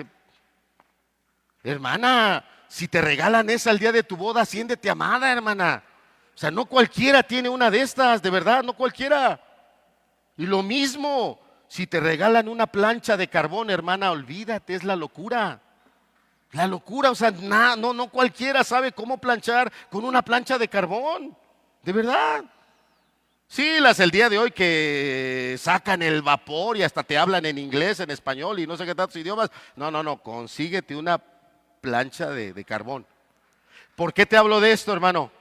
Hermana, si te regalan esa el día de tu boda, siéntete amada, hermana. O sea, no cualquiera tiene una de estas, de verdad, no cualquiera. Y lo mismo, si te regalan una plancha de carbón, hermana, olvídate, es la locura. La locura, o sea, no cualquiera sabe cómo planchar con una plancha de carbón, de verdad. Sí, las el día de hoy que sacan el vapor y hasta te hablan en inglés, en español y no sé qué tantos idiomas. No, consíguete una plancha de carbón. ¿Por qué te hablo de esto, hermano?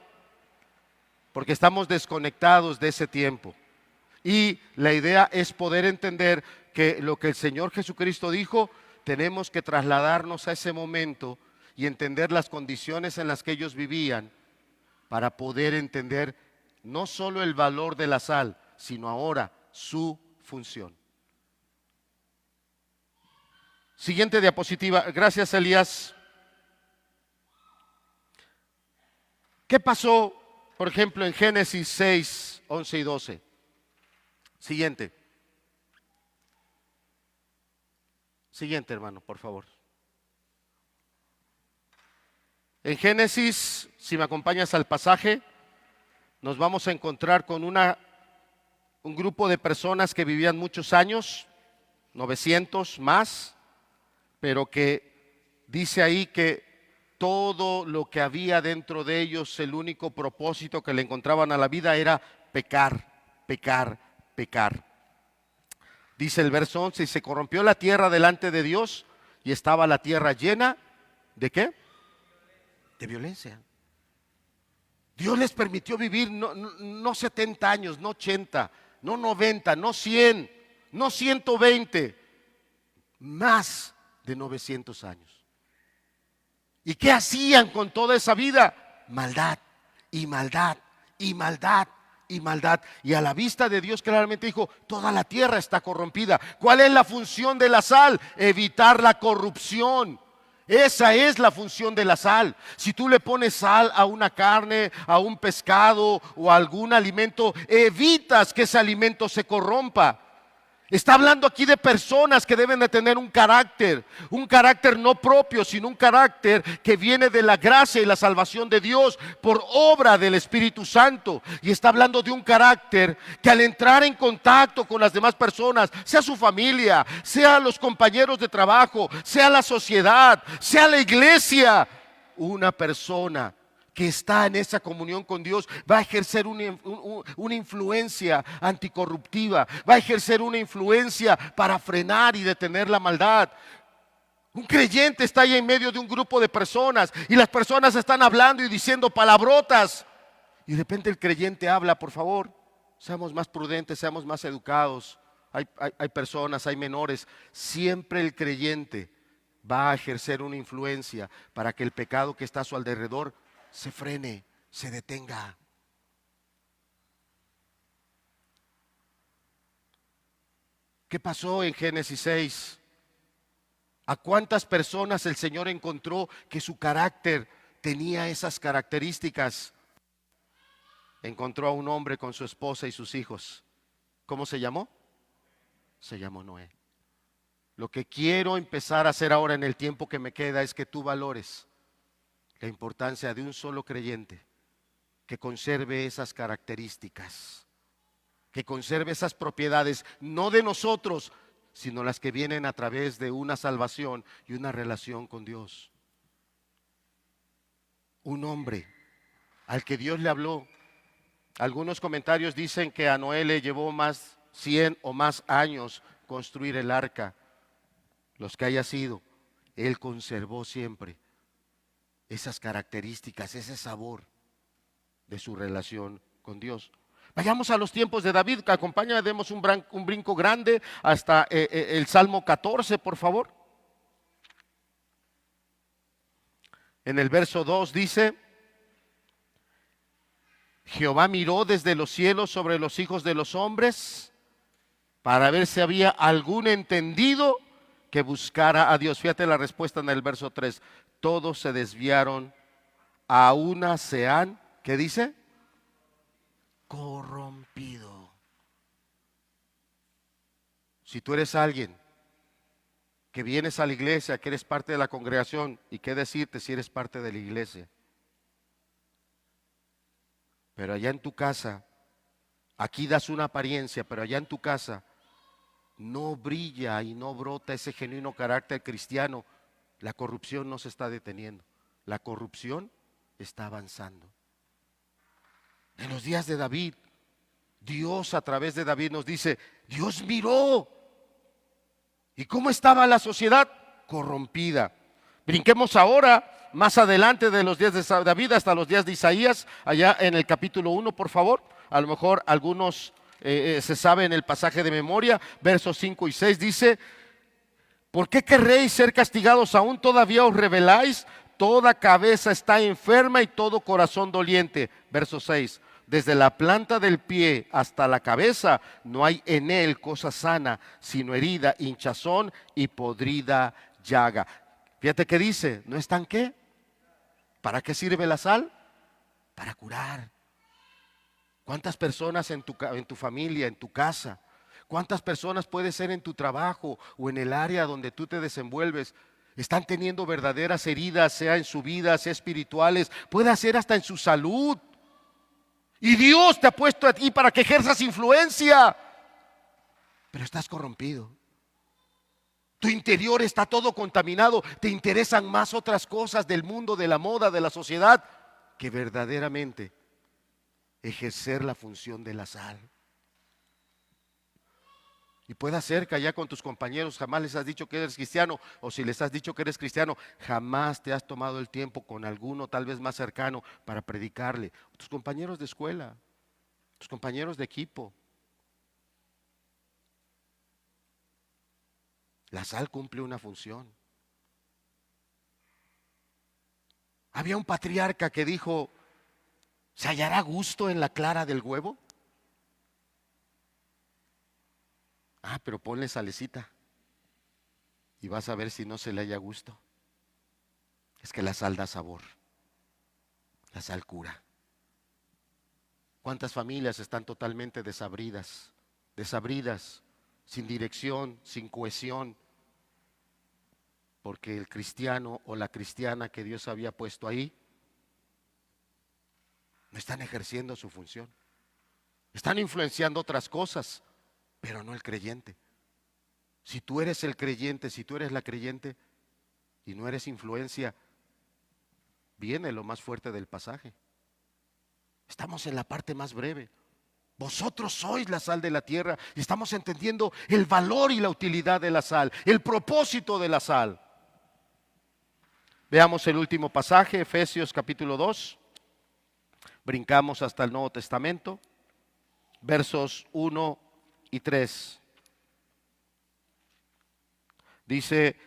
Porque estamos desconectados de ese tiempo. Y la idea es poder entender que lo que el Señor Jesucristo dijo, tenemos que trasladarnos a ese momento y entender las condiciones en las que ellos vivían para poder entender no solo el valor de la sal, sino ahora su función. Siguiente diapositiva. Gracias, Elías. ¿Qué pasó, por ejemplo, en Génesis 6, 11 y 12? Siguiente. Siguiente, hermano, por favor. En Génesis, si me acompañas al pasaje, nos vamos a encontrar con un grupo de personas que vivían muchos años, 900 más, pero que dice ahí que todo lo que había dentro de ellos, el único propósito que le encontraban a la vida era pecar. Dice el verso 11, y se corrompió la tierra delante de Dios y estaba la tierra llena ¿de qué? De violencia. Dios les permitió vivir no 70 años, no 80, no 90, no 100, no 120, más de 900 años. ¿Y qué hacían con toda esa vida? Maldad y maldad y maldad y maldad. Y a la vista de Dios claramente dijo, toda la tierra está corrompida. ¿Cuál es la función de la sal? Evitar la corrupción. Esa es la función de la sal. Si tú le pones sal a una carne, a un pescado o a algún alimento, evitas que ese alimento se corrompa. Está hablando aquí de personas que deben de tener un carácter no propio, sino un carácter que viene de la gracia y la salvación de Dios por obra del Espíritu Santo. Y está hablando de un carácter que al entrar en contacto con las demás personas, sea su familia, sea los compañeros de trabajo, sea la sociedad, sea la iglesia, una persona que está en esa comunión con Dios va a ejercer una influencia anticorruptiva, va a ejercer una influencia para frenar y detener la maldad. Un creyente está ahí en medio de un grupo de personas y las personas están hablando y diciendo palabrotas. Y de repente el creyente habla, por favor, seamos más prudentes, seamos más educados. Hay personas, hay menores. Siempre el creyente va a ejercer una influencia para que el pecado que está a su alrededor se frene, se detenga. ¿Qué pasó en Génesis 6? ¿A cuántas personas el Señor encontró que su carácter tenía esas características? Encontró a un hombre con su esposa y sus hijos. ¿Cómo se llamó? Se llamó Noé. Lo que quiero empezar a hacer ahora en el tiempo que me queda es que tú valores la importancia de un solo creyente que conserve esas características, que conserve esas propiedades, no de nosotros, sino las que vienen a través de una salvación y una relación con Dios. Un hombre al que Dios le habló. Algunos comentarios dicen que a Noé le llevó más 100 o más años construir el arca. Los que haya sido, él conservó siempre esas características, ese sabor de su relación con Dios. Vayamos a los tiempos de David, que acompaña, demos un brinco grande hasta el Salmo 14, por favor. En el verso 2 dice: Jehová miró desde los cielos sobre los hijos de los hombres para ver si había algún entendido que buscara a Dios. Fíjate la respuesta en el verso 3. Todos se desviaron, a una se han, ¿qué dice? Corrompido. Si tú eres alguien que vienes a la iglesia, que eres parte de la congregación, ¿y qué decirte si eres parte de la iglesia? Pero allá en tu casa, aquí das una apariencia, pero allá en tu casa no brilla y no brota ese genuino carácter cristiano. La corrupción no se está deteniendo, la corrupción está avanzando. En los días de David, Dios a través de David nos dice, Dios miró. ¿Y cómo estaba la sociedad? Corrompida. Brinquemos ahora, más adelante de los días de David hasta los días de Isaías, allá en el capítulo 1, por favor. A lo mejor algunos se saben el pasaje de memoria, versos 5 y 6 dice: ¿por qué querréis ser castigados aún? Todavía os rebeláis. Toda cabeza está enferma y todo corazón doliente. Verso 6. Desde la planta del pie hasta la cabeza no hay en él cosa sana, sino herida, hinchazón y podrida llaga. Fíjate que dice, ¿no están qué? ¿Para qué sirve la sal? Para curar. ¿Cuántas personas en tu familia, en tu casa? ¿Cuántas personas puede ser en tu trabajo o en el área donde tú te desenvuelves? Están teniendo verdaderas heridas, sea en su vida, sea espirituales, puede ser hasta en su salud. Y Dios te ha puesto a ti para que ejerzas influencia, pero estás corrompido. Tu interior está todo contaminado. Te interesan más otras cosas del mundo, de la moda, de la sociedad, que verdaderamente ejercer la función de la sal. Y puede ser que allá con tus compañeros jamás les has dicho que eres cristiano, o si les has dicho que eres cristiano, jamás te has tomado el tiempo con alguno tal vez más cercano para predicarle. Tus compañeros de escuela, tus compañeros de equipo. La sal cumple una función. Había un patriarca que dijo, ¿se hallará gusto en la clara del huevo? Ah, pero ponle salecita y vas a ver si no se le halla gusto. Es que la sal da sabor, la sal cura. ¿Cuántas familias están totalmente desabridas, sin dirección, sin cohesión? Porque el cristiano o la cristiana que Dios había puesto ahí no están ejerciendo su función. Están influenciando otras cosas, pero no el creyente. Si tú eres el creyente, si tú eres la creyente y no eres influencia, viene lo más fuerte del pasaje. Estamos en la parte más breve. Vosotros sois la sal de la tierra y estamos entendiendo el valor y la utilidad de la sal, el propósito de la sal. Veamos el último pasaje, Efesios capítulo 2. Brincamos hasta el Nuevo Testamento, versos 1 y 3. Dice,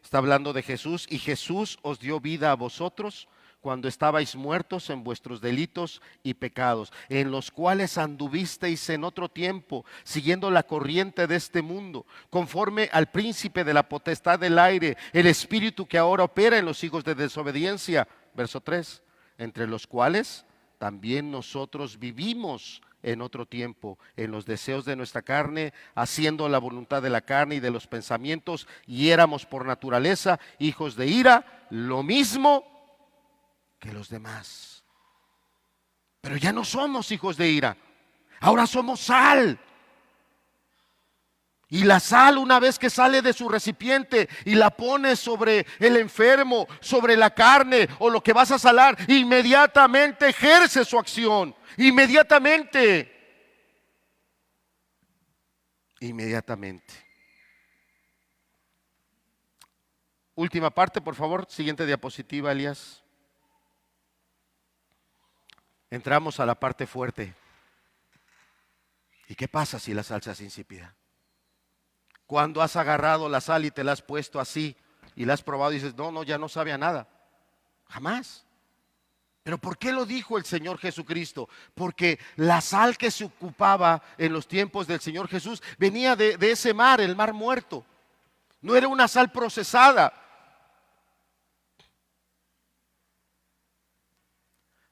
está hablando de Jesús, y Jesús os dio vida a vosotros cuando estabais muertos en vuestros delitos y pecados, en los cuales anduvisteis en otro tiempo, siguiendo la corriente de este mundo, conforme al príncipe de la potestad del aire, el espíritu que ahora opera en los hijos de desobediencia. Verso 3, entre los cuales también nosotros vivimos en otro tiempo, en los deseos de nuestra carne, haciendo la voluntad de la carne y de los pensamientos, y éramos por naturaleza hijos de ira, lo mismo que los demás. Pero ya no somos hijos de ira, ahora somos sal. Y la sal, una vez que sale de su recipiente y la pones sobre el enfermo, sobre la carne o lo que vas a salar, inmediatamente ejerce su acción. Inmediatamente. Última parte, por favor. Siguiente diapositiva, Elías. Entramos a la parte fuerte. ¿Y qué pasa si la salsa es insípida? Cuando has agarrado la sal y te la has puesto así y la has probado y dices, no, ya no sabe a nada. Jamás. ¿Pero por qué lo dijo el Señor Jesucristo? Porque la sal que se ocupaba en los tiempos del Señor Jesús venía de ese mar, el mar muerto. No era una sal procesada.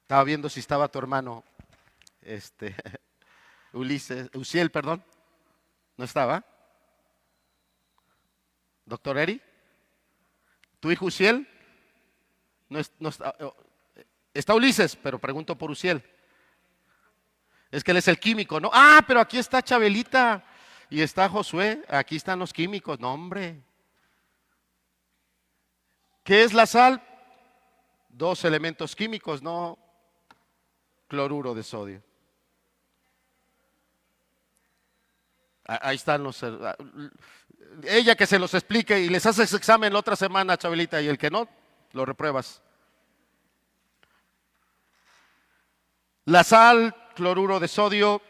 Estaba viendo si estaba tu hermano, Uziel, perdón. ¿No estaba? ¿Doctor Eri? ¿Tu hijo Uziel? No está. Está Ulises, pero pregunto por Uziel. Es que él es el químico, ¿no? Ah, pero aquí está Chabelita y está Josué. Aquí están los químicos. No, hombre. ¿Qué es la sal? Dos elementos químicos, no cloruro de sodio. Ahí están los. Ella que se los explique y les haces examen la otra semana, Chabelita, y el que no, lo repruebas. La sal, cloruro de sodio,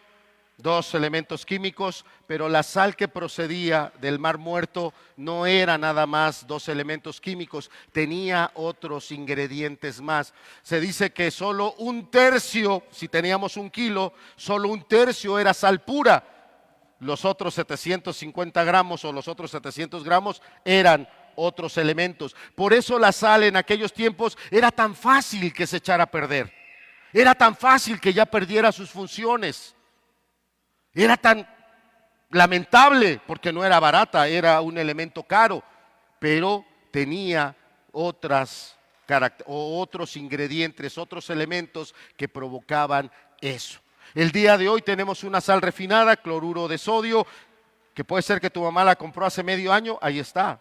dos elementos químicos, pero la sal que procedía del mar muerto no era nada más dos elementos químicos, tenía otros ingredientes más. Se dice que solo un tercio, si teníamos 1 kilo, solo un tercio era sal pura. Los otros 750 gramos o los otros 700 gramos eran otros elementos. Por eso la sal en aquellos tiempos era tan fácil que se echara a perder. Era tan fácil que ya perdiera sus funciones. Era tan lamentable porque no era barata, era un elemento caro, pero tenía otros ingredientes, otros elementos que provocaban eso. El día de hoy tenemos una sal refinada, cloruro de sodio, que puede ser que tu mamá la compró hace medio año, ahí está.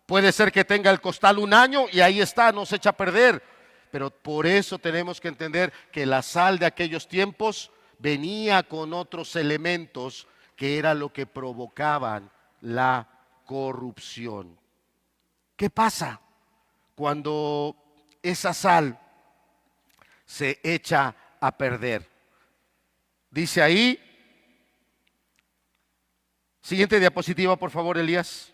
Puede ser que tenga el costal 1 año y ahí está, no se echa a perder. Pero por eso tenemos que entender que la sal de aquellos tiempos venía con otros elementos que era lo que provocaban la corrupción. ¿Qué pasa cuando esa sal se echa a perder? Dice ahí, siguiente diapositiva por favor, Elías.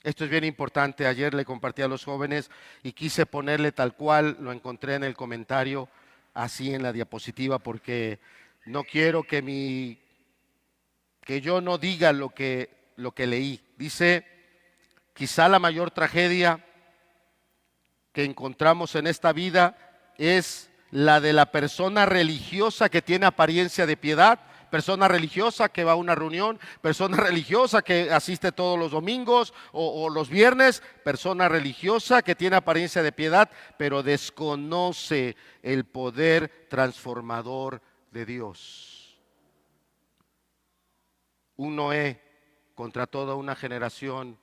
Esto es bien importante, ayer le compartí a los jóvenes y quise ponerle tal cual, lo encontré en el comentario, así en la diapositiva, porque no quiero que yo no diga lo que leí. Dice, quizá la mayor tragedia que encontramos en esta vida es la de la persona religiosa que tiene apariencia de piedad, persona religiosa que va a una reunión, persona religiosa que asiste todos los domingos o los viernes, persona religiosa que tiene apariencia de piedad, pero desconoce el poder transformador de Dios. Un Noé contra toda una generación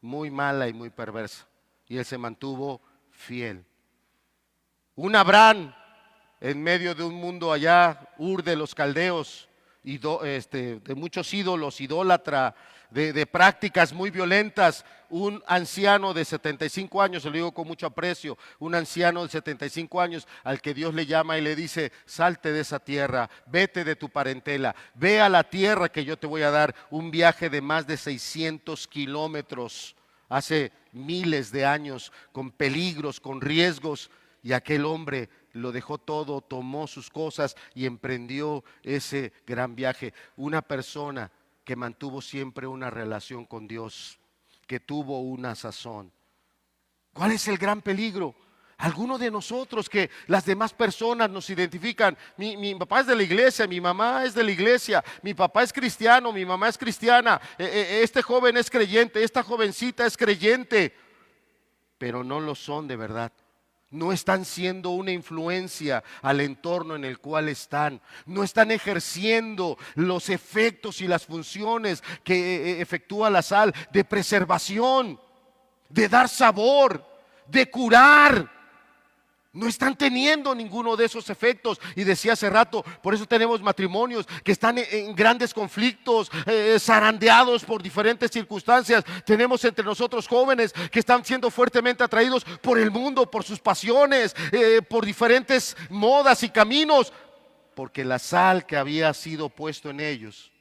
muy mala y muy perversa. y él se mantuvo fiel. Un Abraham en medio de un mundo allá, Ur de los caldeos, de muchos ídolos, idólatra, de prácticas muy violentas, un anciano de 75 años, se lo digo con mucho aprecio, un anciano de 75 años al que Dios le llama y le dice, salte de esa tierra, vete de tu parentela, ve a la tierra que yo te voy a dar, un viaje de más de 600 kilómetros, hace miles de años, con peligros, con riesgos, y aquel hombre lo dejó todo, tomó sus cosas y emprendió ese gran viaje. Una persona que mantuvo siempre una relación con Dios, que tuvo una sazón. ¿Cuál es el gran peligro? Alguno de nosotros que las demás personas nos identifican. Mi papá es de la iglesia, mi mamá es de la iglesia, mi papá es cristiano, mi mamá es cristiana, este joven es creyente, esta jovencita es creyente, pero no lo son de verdad. No están siendo una influencia al entorno en el cual están. No están ejerciendo los efectos y las funciones que efectúa la sal de preservación, de dar sabor, de curar. No están teniendo ninguno de esos efectos. Y decía hace rato, por eso tenemos matrimonios que están en grandes conflictos, zarandeados por diferentes circunstancias. Tenemos entre nosotros jóvenes que están siendo fuertemente atraídos por el mundo, por sus pasiones, por diferentes modas y caminos, porque la sal que había sido puesto en ellos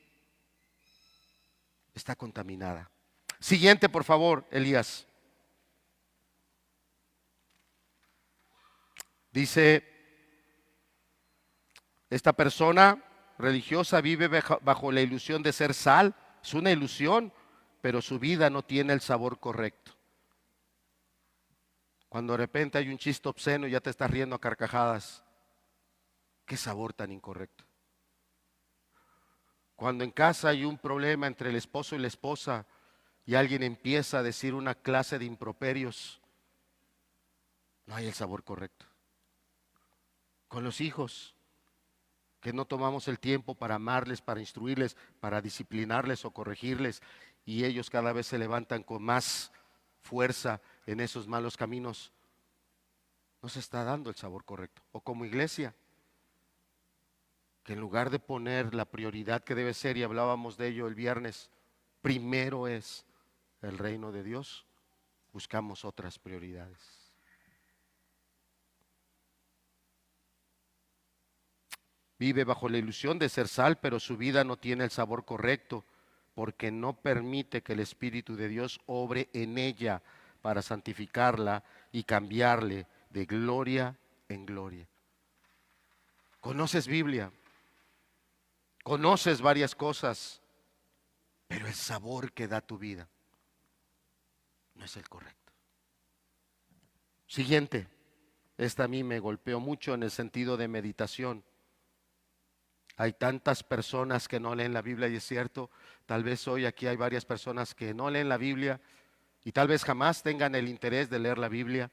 está contaminada. Siguiente, por favor, Elías. Dice, esta persona religiosa vive bajo la ilusión de ser sal. Es una ilusión, pero su vida no tiene el sabor correcto. Cuando de repente hay un chiste obsceno y ya te estás riendo a carcajadas, qué sabor tan incorrecto. Cuando en casa hay un problema entre el esposo y la esposa y alguien empieza a decir una clase de improperios, no hay el sabor correcto. Con los hijos, que no tomamos el tiempo para amarles, para instruirles, para disciplinarles o corregirles, y ellos cada vez se levantan con más fuerza en esos malos caminos, no se está dando el sabor correcto. O como iglesia, que en lugar de poner la prioridad que debe ser, y hablábamos de ello el viernes, primero es el reino de Dios, buscamos otras prioridades. Vive bajo la ilusión de ser sal, pero su vida no tiene el sabor correcto, porque no permite que el Espíritu de Dios obre en ella para santificarla y cambiarle de gloria en gloria. Conoces Biblia, conoces varias cosas, pero el sabor que da tu vida no es el correcto. Siguiente, esta a mí me golpeó mucho en el sentido de meditación. Hay tantas personas que no leen la Biblia y es cierto, tal vez hoy aquí hay varias personas que no leen la Biblia y tal vez jamás tengan el interés de leer la Biblia.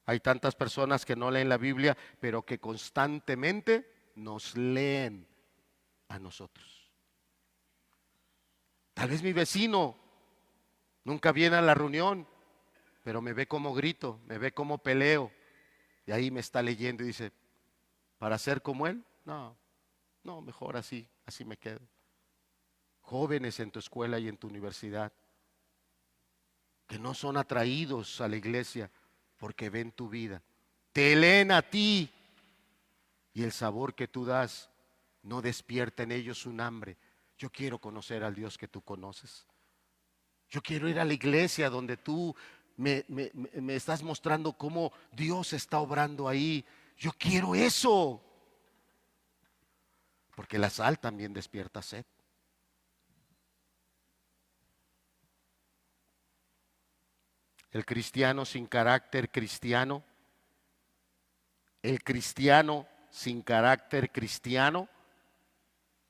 Hay tantas personas que no leen la Biblia, pero que constantemente nos leen a nosotros. Tal vez mi vecino nunca viene a la reunión, pero me ve como grito, me ve como peleo y ahí me está leyendo y dice, ¿para ser como él? No, mejor así me quedo. Jóvenes en tu escuela y en tu universidad que no son atraídos a la iglesia porque ven tu vida, te leen a ti y el sabor que tú das no despierta en ellos un hambre. Yo quiero conocer al Dios que tú conoces. Yo quiero ir a la iglesia donde tú me estás mostrando cómo Dios está obrando ahí. Yo quiero eso. Porque la sal también despierta sed. El cristiano sin carácter cristiano, el cristiano sin carácter cristiano,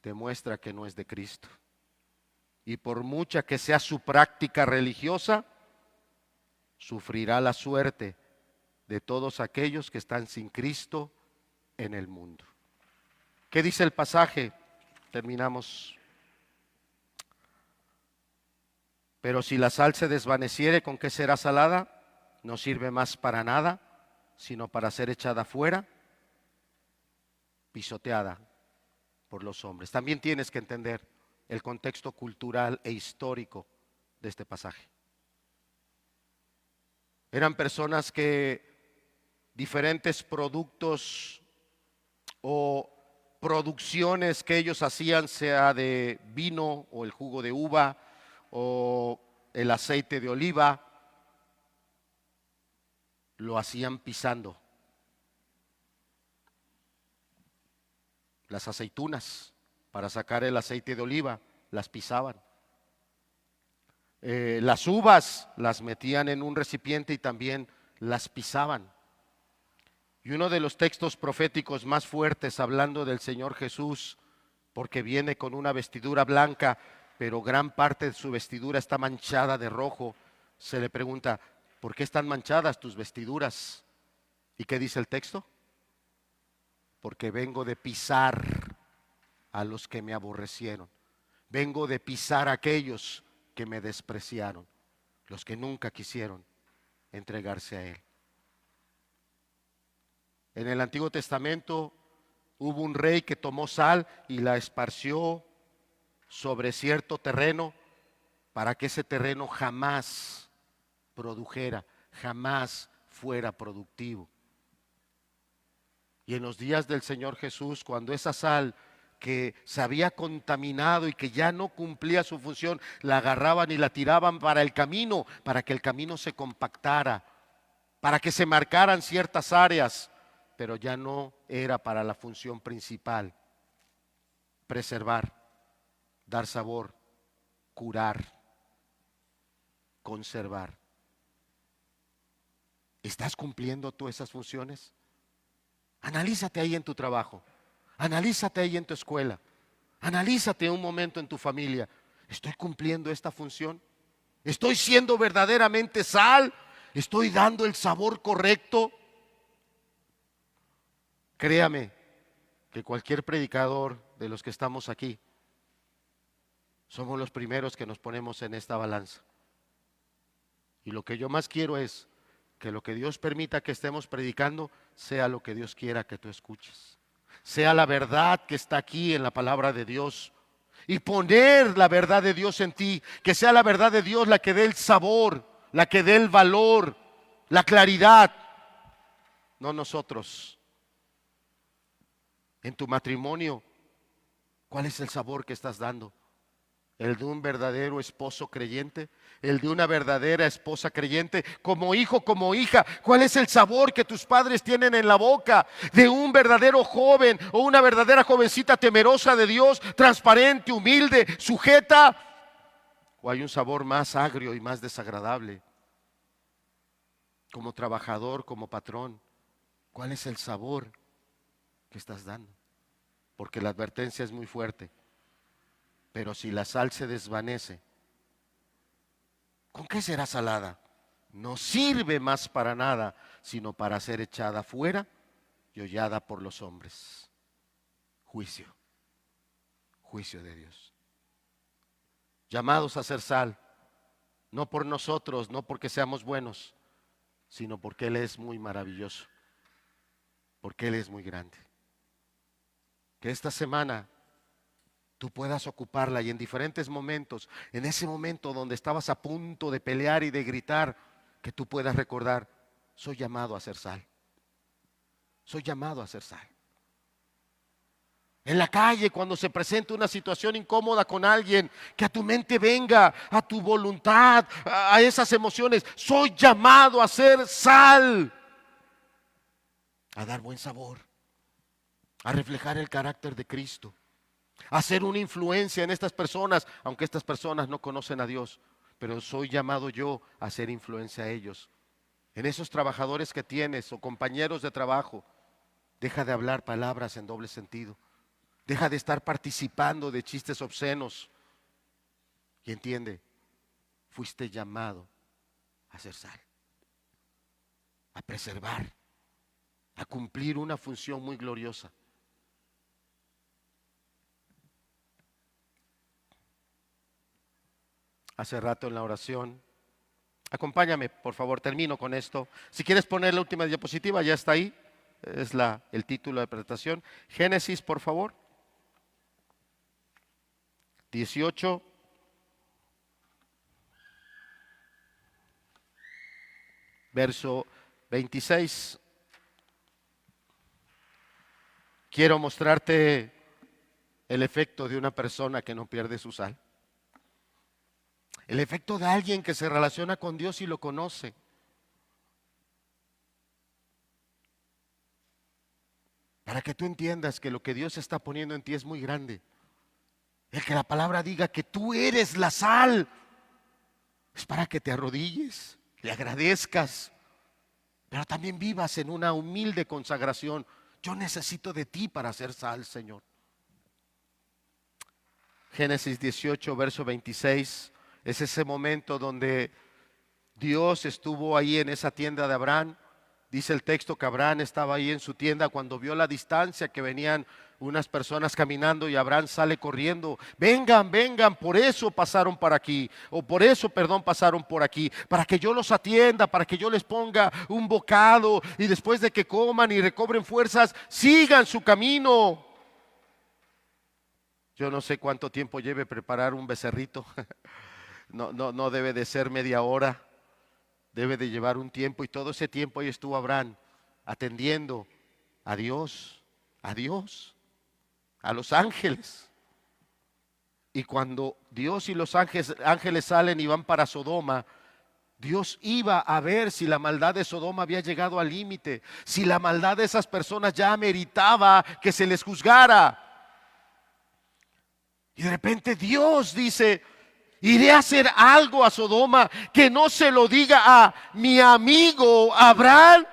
demuestra que no es de Cristo. Y por mucha que sea su práctica religiosa, sufrirá la suerte de todos aquellos que están sin Cristo en el mundo. ¿Qué dice el pasaje? Terminamos. Pero si la sal se desvaneciere, ¿con qué será salada? no sirve más para nada, sino para ser echada fuera, pisoteada por los hombres. También tienes que entender el contexto cultural e histórico de este pasaje. Eran personas que diferentes productos o producciones que ellos hacían, sea de vino o el jugo de uva o el aceite de oliva, lo hacían pisando. Las aceitunas, para sacar el aceite de oliva, las pisaban. Las uvas las metían en un recipiente y también las pisaban. Y uno de los textos proféticos más fuertes hablando del Señor Jesús, porque viene con una vestidura blanca, pero gran parte de su vestidura está manchada de rojo, se le pregunta, ¿por qué están manchadas tus vestiduras? ¿Y qué dice el texto? Porque vengo de pisar a los que me aborrecieron. Vengo de pisar a aquellos que me despreciaron, los que nunca quisieron entregarse a Él. En el Antiguo Testamento hubo un rey que tomó sal y la esparció sobre cierto terreno para que ese terreno jamás produjera, jamás fuera productivo. Y en los días del Señor Jesús, cuando esa sal que se había contaminado y que ya no cumplía su función, la agarraban y la tiraban para el camino, para que el camino se compactara, para que se marcaran ciertas áreas, pero ya no era para la función principal: preservar, dar sabor, curar, conservar. ¿Estás cumpliendo tú esas funciones? Analízate ahí en tu trabajo, analízate ahí en tu escuela, analízate un momento en tu familia. ¿Estoy cumpliendo esta función? ¿Estoy siendo verdaderamente sal? ¿Estoy dando el sabor correcto? Créame que cualquier predicador de los que estamos aquí, somos los primeros que nos ponemos en esta balanza. Y lo que yo más quiero es que lo que Dios permita que estemos predicando sea lo que Dios quiera que tú escuches. Sea la verdad que está aquí en la palabra de Dios. Y poner la verdad de Dios en ti. Que sea la verdad de Dios la que dé el sabor, la que dé el valor, la claridad. No nosotros. En tu matrimonio, ¿cuál es el sabor que estás dando? ¿El de un verdadero esposo creyente? ¿El de una verdadera esposa creyente? Como hijo, como hija, ¿cuál es el sabor que tus padres tienen en la boca? ¿De un verdadero joven o una verdadera jovencita temerosa de Dios, transparente, humilde, sujeta? ¿O hay un sabor más agrio y más desagradable? Como trabajador, como patrón, ¿cuál es el sabor que estás dando? Porque la advertencia es muy fuerte. Pero si la sal se desvanece, ¿con qué será salada? No sirve más para nada, sino para ser echada fuera y hollada por los hombres. Juicio, juicio de Dios. Llamados a ser sal, no por nosotros, no porque seamos buenos, sino porque Él es muy maravilloso, porque Él es muy grande. Que esta semana tú puedas ocuparla y en diferentes momentos, en ese momento donde estabas a punto de pelear y de gritar, que tú puedas recordar, soy llamado a ser sal. Soy llamado a ser sal. En la calle, cuando se presenta una situación incómoda con alguien, que a tu mente venga, a tu voluntad, a esas emociones, soy llamado a ser sal, a dar buen sabor, a reflejar el carácter de Cristo, hacer una influencia en estas personas, aunque estas personas no conocen a Dios, pero soy llamado yo a hacer influencia a ellos. En esos trabajadores que tienes o compañeros de trabajo, deja de hablar palabras en doble sentido, deja de estar participando de chistes obscenos y entiende, fuiste llamado a ser sal, a preservar, a cumplir una función muy gloriosa. Hace rato en la oración Acompáñame, por favor, termino con esto. Si quieres poner la última diapositiva, ya está ahí. Es el título de presentación. Génesis, por favor. 18. Verso 26. Quiero mostrarte el efecto de una persona que no pierde su sal. El efecto de alguien que se relaciona con Dios y lo conoce. Para que tú entiendas que lo que Dios está poniendo en ti es muy grande. El que la palabra diga que tú eres la sal, es para que te arrodilles, le agradezcas, pero también vivas en una humilde consagración. Yo necesito de ti para hacer sal, Señor. Génesis 18, verso 26, es ese momento donde Dios estuvo ahí en esa tienda de Abraham. Dice el texto que Abraham estaba ahí en su tienda cuando vio la distancia que venían unas personas caminando y Abraham sale corriendo. Vengan, vengan, por eso pasaron por aquí, o por eso, perdón, pasaron por aquí, para que yo los atienda, para que yo les ponga un bocado y después de que coman y recobren fuerzas, sigan su camino. Yo no sé cuánto tiempo lleve preparar un becerrito. No debe de ser media hora. Debe de llevar un tiempo y todo ese tiempo ahí estuvo Abraham atendiendo a Dios, a los ángeles. Y cuando Dios y los ángeles salen y van para Sodoma, Dios iba a ver si la maldad de Sodoma había llegado al límite, si la maldad de esas personas ya meritaba que se les juzgara. Y de repente Dios dice: iré a hacer algo a Sodoma que no se lo diga a mi amigo Abraham.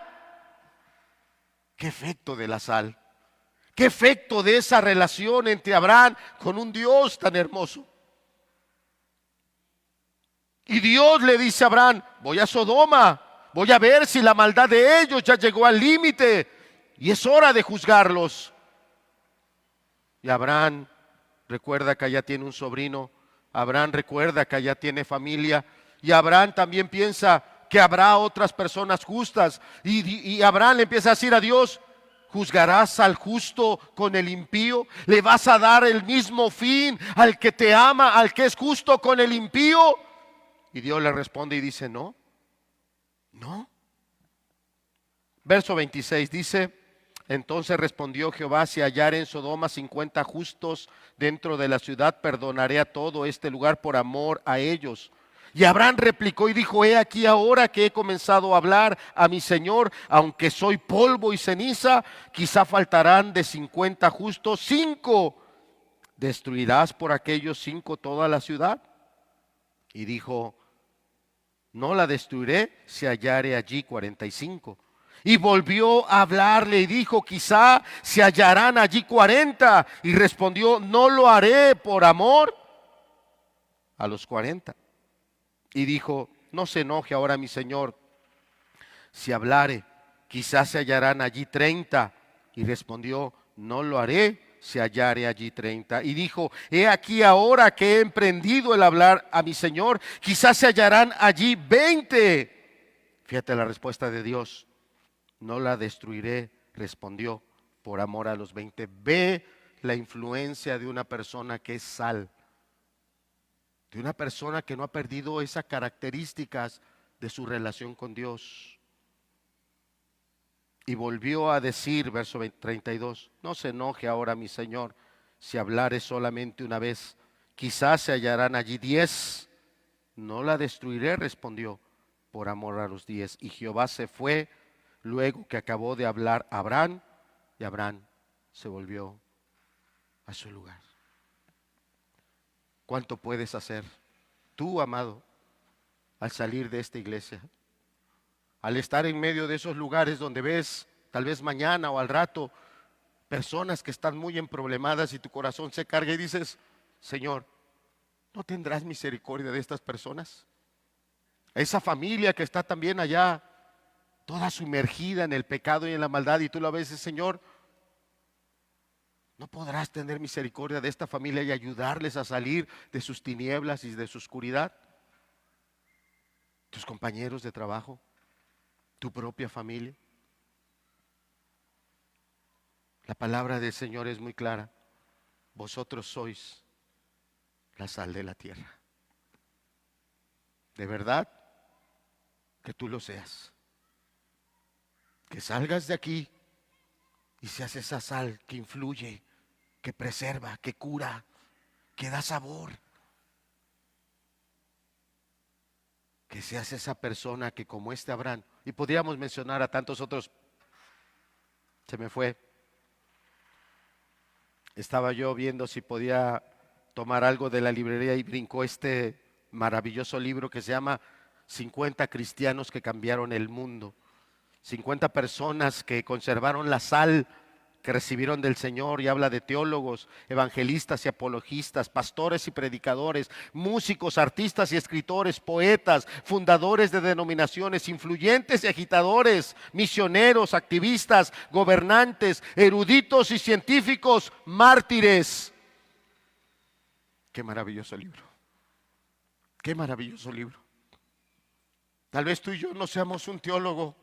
¿Qué efecto de la sal? ¿Qué efecto de esa relación entre Abraham con un Dios tan hermoso? Y Dios le dice a Abraham: voy a Sodoma, voy a ver si la maldad de ellos ya llegó al límite y es hora de juzgarlos. Y Abraham recuerda que allá tiene un sobrino. Abraham recuerda que allá tiene familia. Y Abraham también piensa que habrá otras personas justas. Y Abraham le empieza a decir a Dios: ¿juzgarás al justo con el impío? ¿Le vas a dar el mismo fin al que te ama, al que es justo, con el impío? Y Dios le responde y dice: no. Verso 26 dice: entonces respondió Jehová: si hallare en Sodoma 50 justos dentro de la ciudad, perdonaré a todo este lugar por amor a ellos. Y Abraham replicó y dijo: he aquí ahora que he comenzado a hablar a mi Señor, aunque soy polvo y ceniza, quizá faltarán de 50 justos 5. ¿Destruirás por aquellos 5 toda la ciudad? Y dijo: no la destruiré si hallare allí 45. Y volvió a hablarle y dijo: quizá se hallarán allí 40. Y respondió: no lo haré por amor a los 40. Y dijo: no se enoje ahora mi señor, si hablare, quizás se hallarán allí 30. Y respondió: no lo haré si hallare allí 30. Y dijo: he aquí ahora que he emprendido el hablar a mi señor, quizás se hallarán allí 20. Fíjate la respuesta de Dios: no la destruiré, respondió, por amor a los 20. Ve la influencia de una persona que es sal, de una persona que no ha perdido esas características de su relación con Dios. Y volvió a decir, verso 32, no se enoje ahora mi Señor, si hablare solamente una vez, quizás se hallarán allí 10. No la destruiré, respondió, por amor a los 10. Y Jehová se fue luego que acabó de hablar a Abraham, y Abraham se volvió a su lugar. ¿Cuánto puedes hacer tú, amado, al salir de esta iglesia? Al estar en medio de esos lugares donde ves, tal vez mañana o al rato, personas que están muy emproblemadas y tu corazón se carga y dices: Señor, ¿no tendrás misericordia de estas personas? Esa familia que está también allá, toda sumergida en el pecado y en la maldad, y tú la ves: Señor, ¿no podrás tener misericordia de esta familia y ayudarles a salir de sus tinieblas y de su oscuridad? tus compañeros de trabajo, tu propia familia. La palabra del Señor es muy clara. Vosotros sois la sal de la tierra. De verdad que tú lo seas. Que salgas de aquí y seas esa sal que influye, que preserva, que cura, que da sabor. Que seas esa persona que como este Abraham, y podríamos mencionar a tantos otros, se me fue. Estaba yo viendo si podía tomar algo de la librería y brincó este maravilloso libro que se llama 50 cristianos que cambiaron el mundo. 50 personas que conservaron la sal que recibieron del Señor, y habla de teólogos, evangelistas y apologistas, pastores y predicadores, músicos, artistas y escritores, poetas, fundadores de denominaciones, influyentes y agitadores, misioneros, activistas, gobernantes, eruditos y científicos, mártires. Qué maravilloso libro. Qué maravilloso libro. Tal vez tú y yo no seamos un teólogo.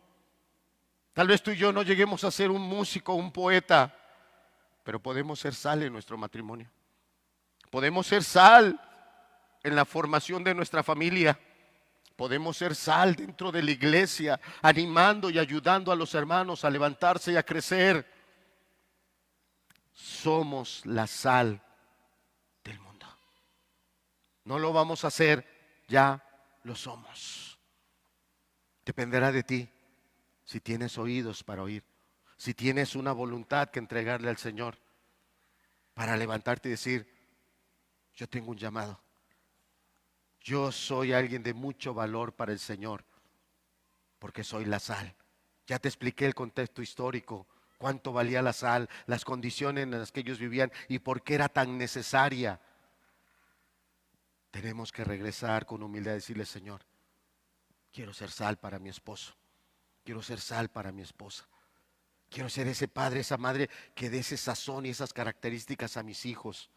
Tal vez tú y yo no lleguemos a ser un músico, un poeta, pero podemos ser sal en nuestro matrimonio. Podemos ser sal en la formación de nuestra familia. Podemos ser sal dentro de la iglesia, animando y ayudando a los hermanos a levantarse y a crecer. Somos la sal del mundo. No lo vamos a hacer, ya lo somos. Dependerá de ti. Si tienes oídos para oír, si tienes una voluntad que entregarle al Señor para levantarte y decir, yo tengo un llamado, yo soy alguien de mucho valor para el Señor, porque soy la sal. Ya te expliqué el contexto histórico, cuánto valía la sal, las condiciones en las que ellos vivían y por qué era tan necesaria. Tenemos que regresar con humildad y decirle, Señor, quiero ser sal para mi esposo. Quiero ser sal para mi esposa. Quiero ser ese padre, esa madre que dé ese sazón y esas características a mis hijos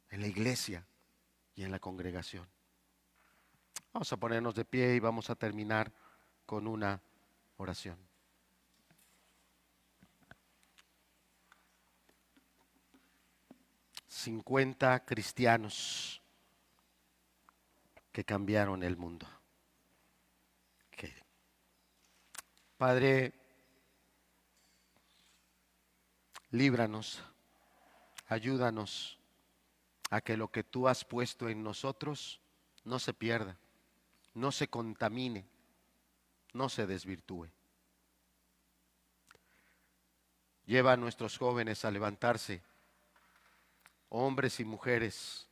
en la iglesia y en la congregación. Vamos a ponernos de pie y vamos a terminar con una oración. $50 cristianos que cambiaron el mundo. Padre, líbranos, ayúdanos a que lo que tú has puesto en nosotros no se pierda, no se contamine, no se desvirtúe. Lleva a nuestros jóvenes a levantarse, hombres y mujeres,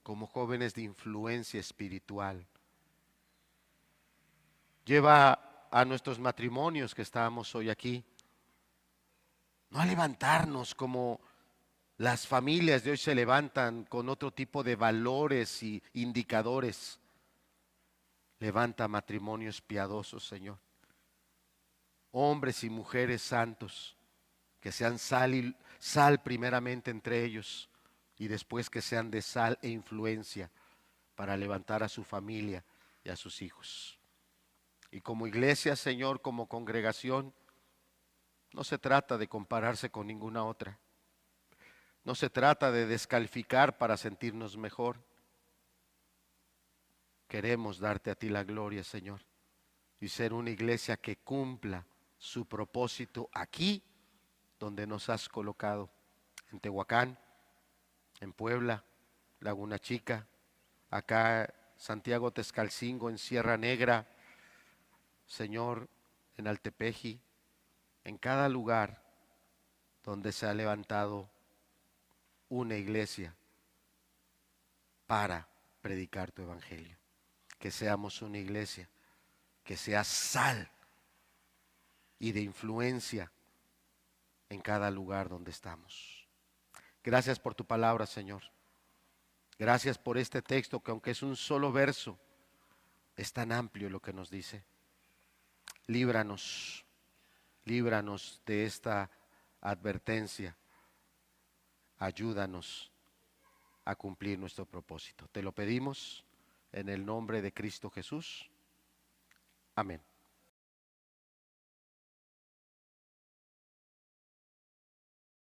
como jóvenes de influencia espiritual. Lleva a nuestros matrimonios que estamos hoy aquí, no a levantarnos como las familias de hoy se levantan con otro tipo de valores y indicadores. Levanta matrimonios piadosos, Señor. Hombres y mujeres santos, que sean sal primeramente entre ellos y después que sean de sal e influencia para levantar a su familia y a sus hijos. Y como iglesia, Señor, como congregación, no se trata de compararse con ninguna otra. No se trata de descalificar para sentirnos mejor. Queremos darte a ti la gloria, Señor, y ser una iglesia que cumpla su propósito aquí donde nos has colocado, en Tehuacán, en Puebla, Laguna Chica, acá Santiago Texcalcingo, en Sierra Negra, Señor, en Altepeji, en cada lugar donde se ha levantado una iglesia para predicar tu evangelio. Que seamos una iglesia que sea sal y de influencia en cada lugar donde estamos. Gracias por tu palabra, Señor. Gracias por este texto que aunque es un solo verso, es tan amplio lo que nos dice. Líbranos, líbranos de esta advertencia. Ayúdanos a cumplir nuestro propósito. Te lo pedimos en el nombre de Cristo Jesús. Amén.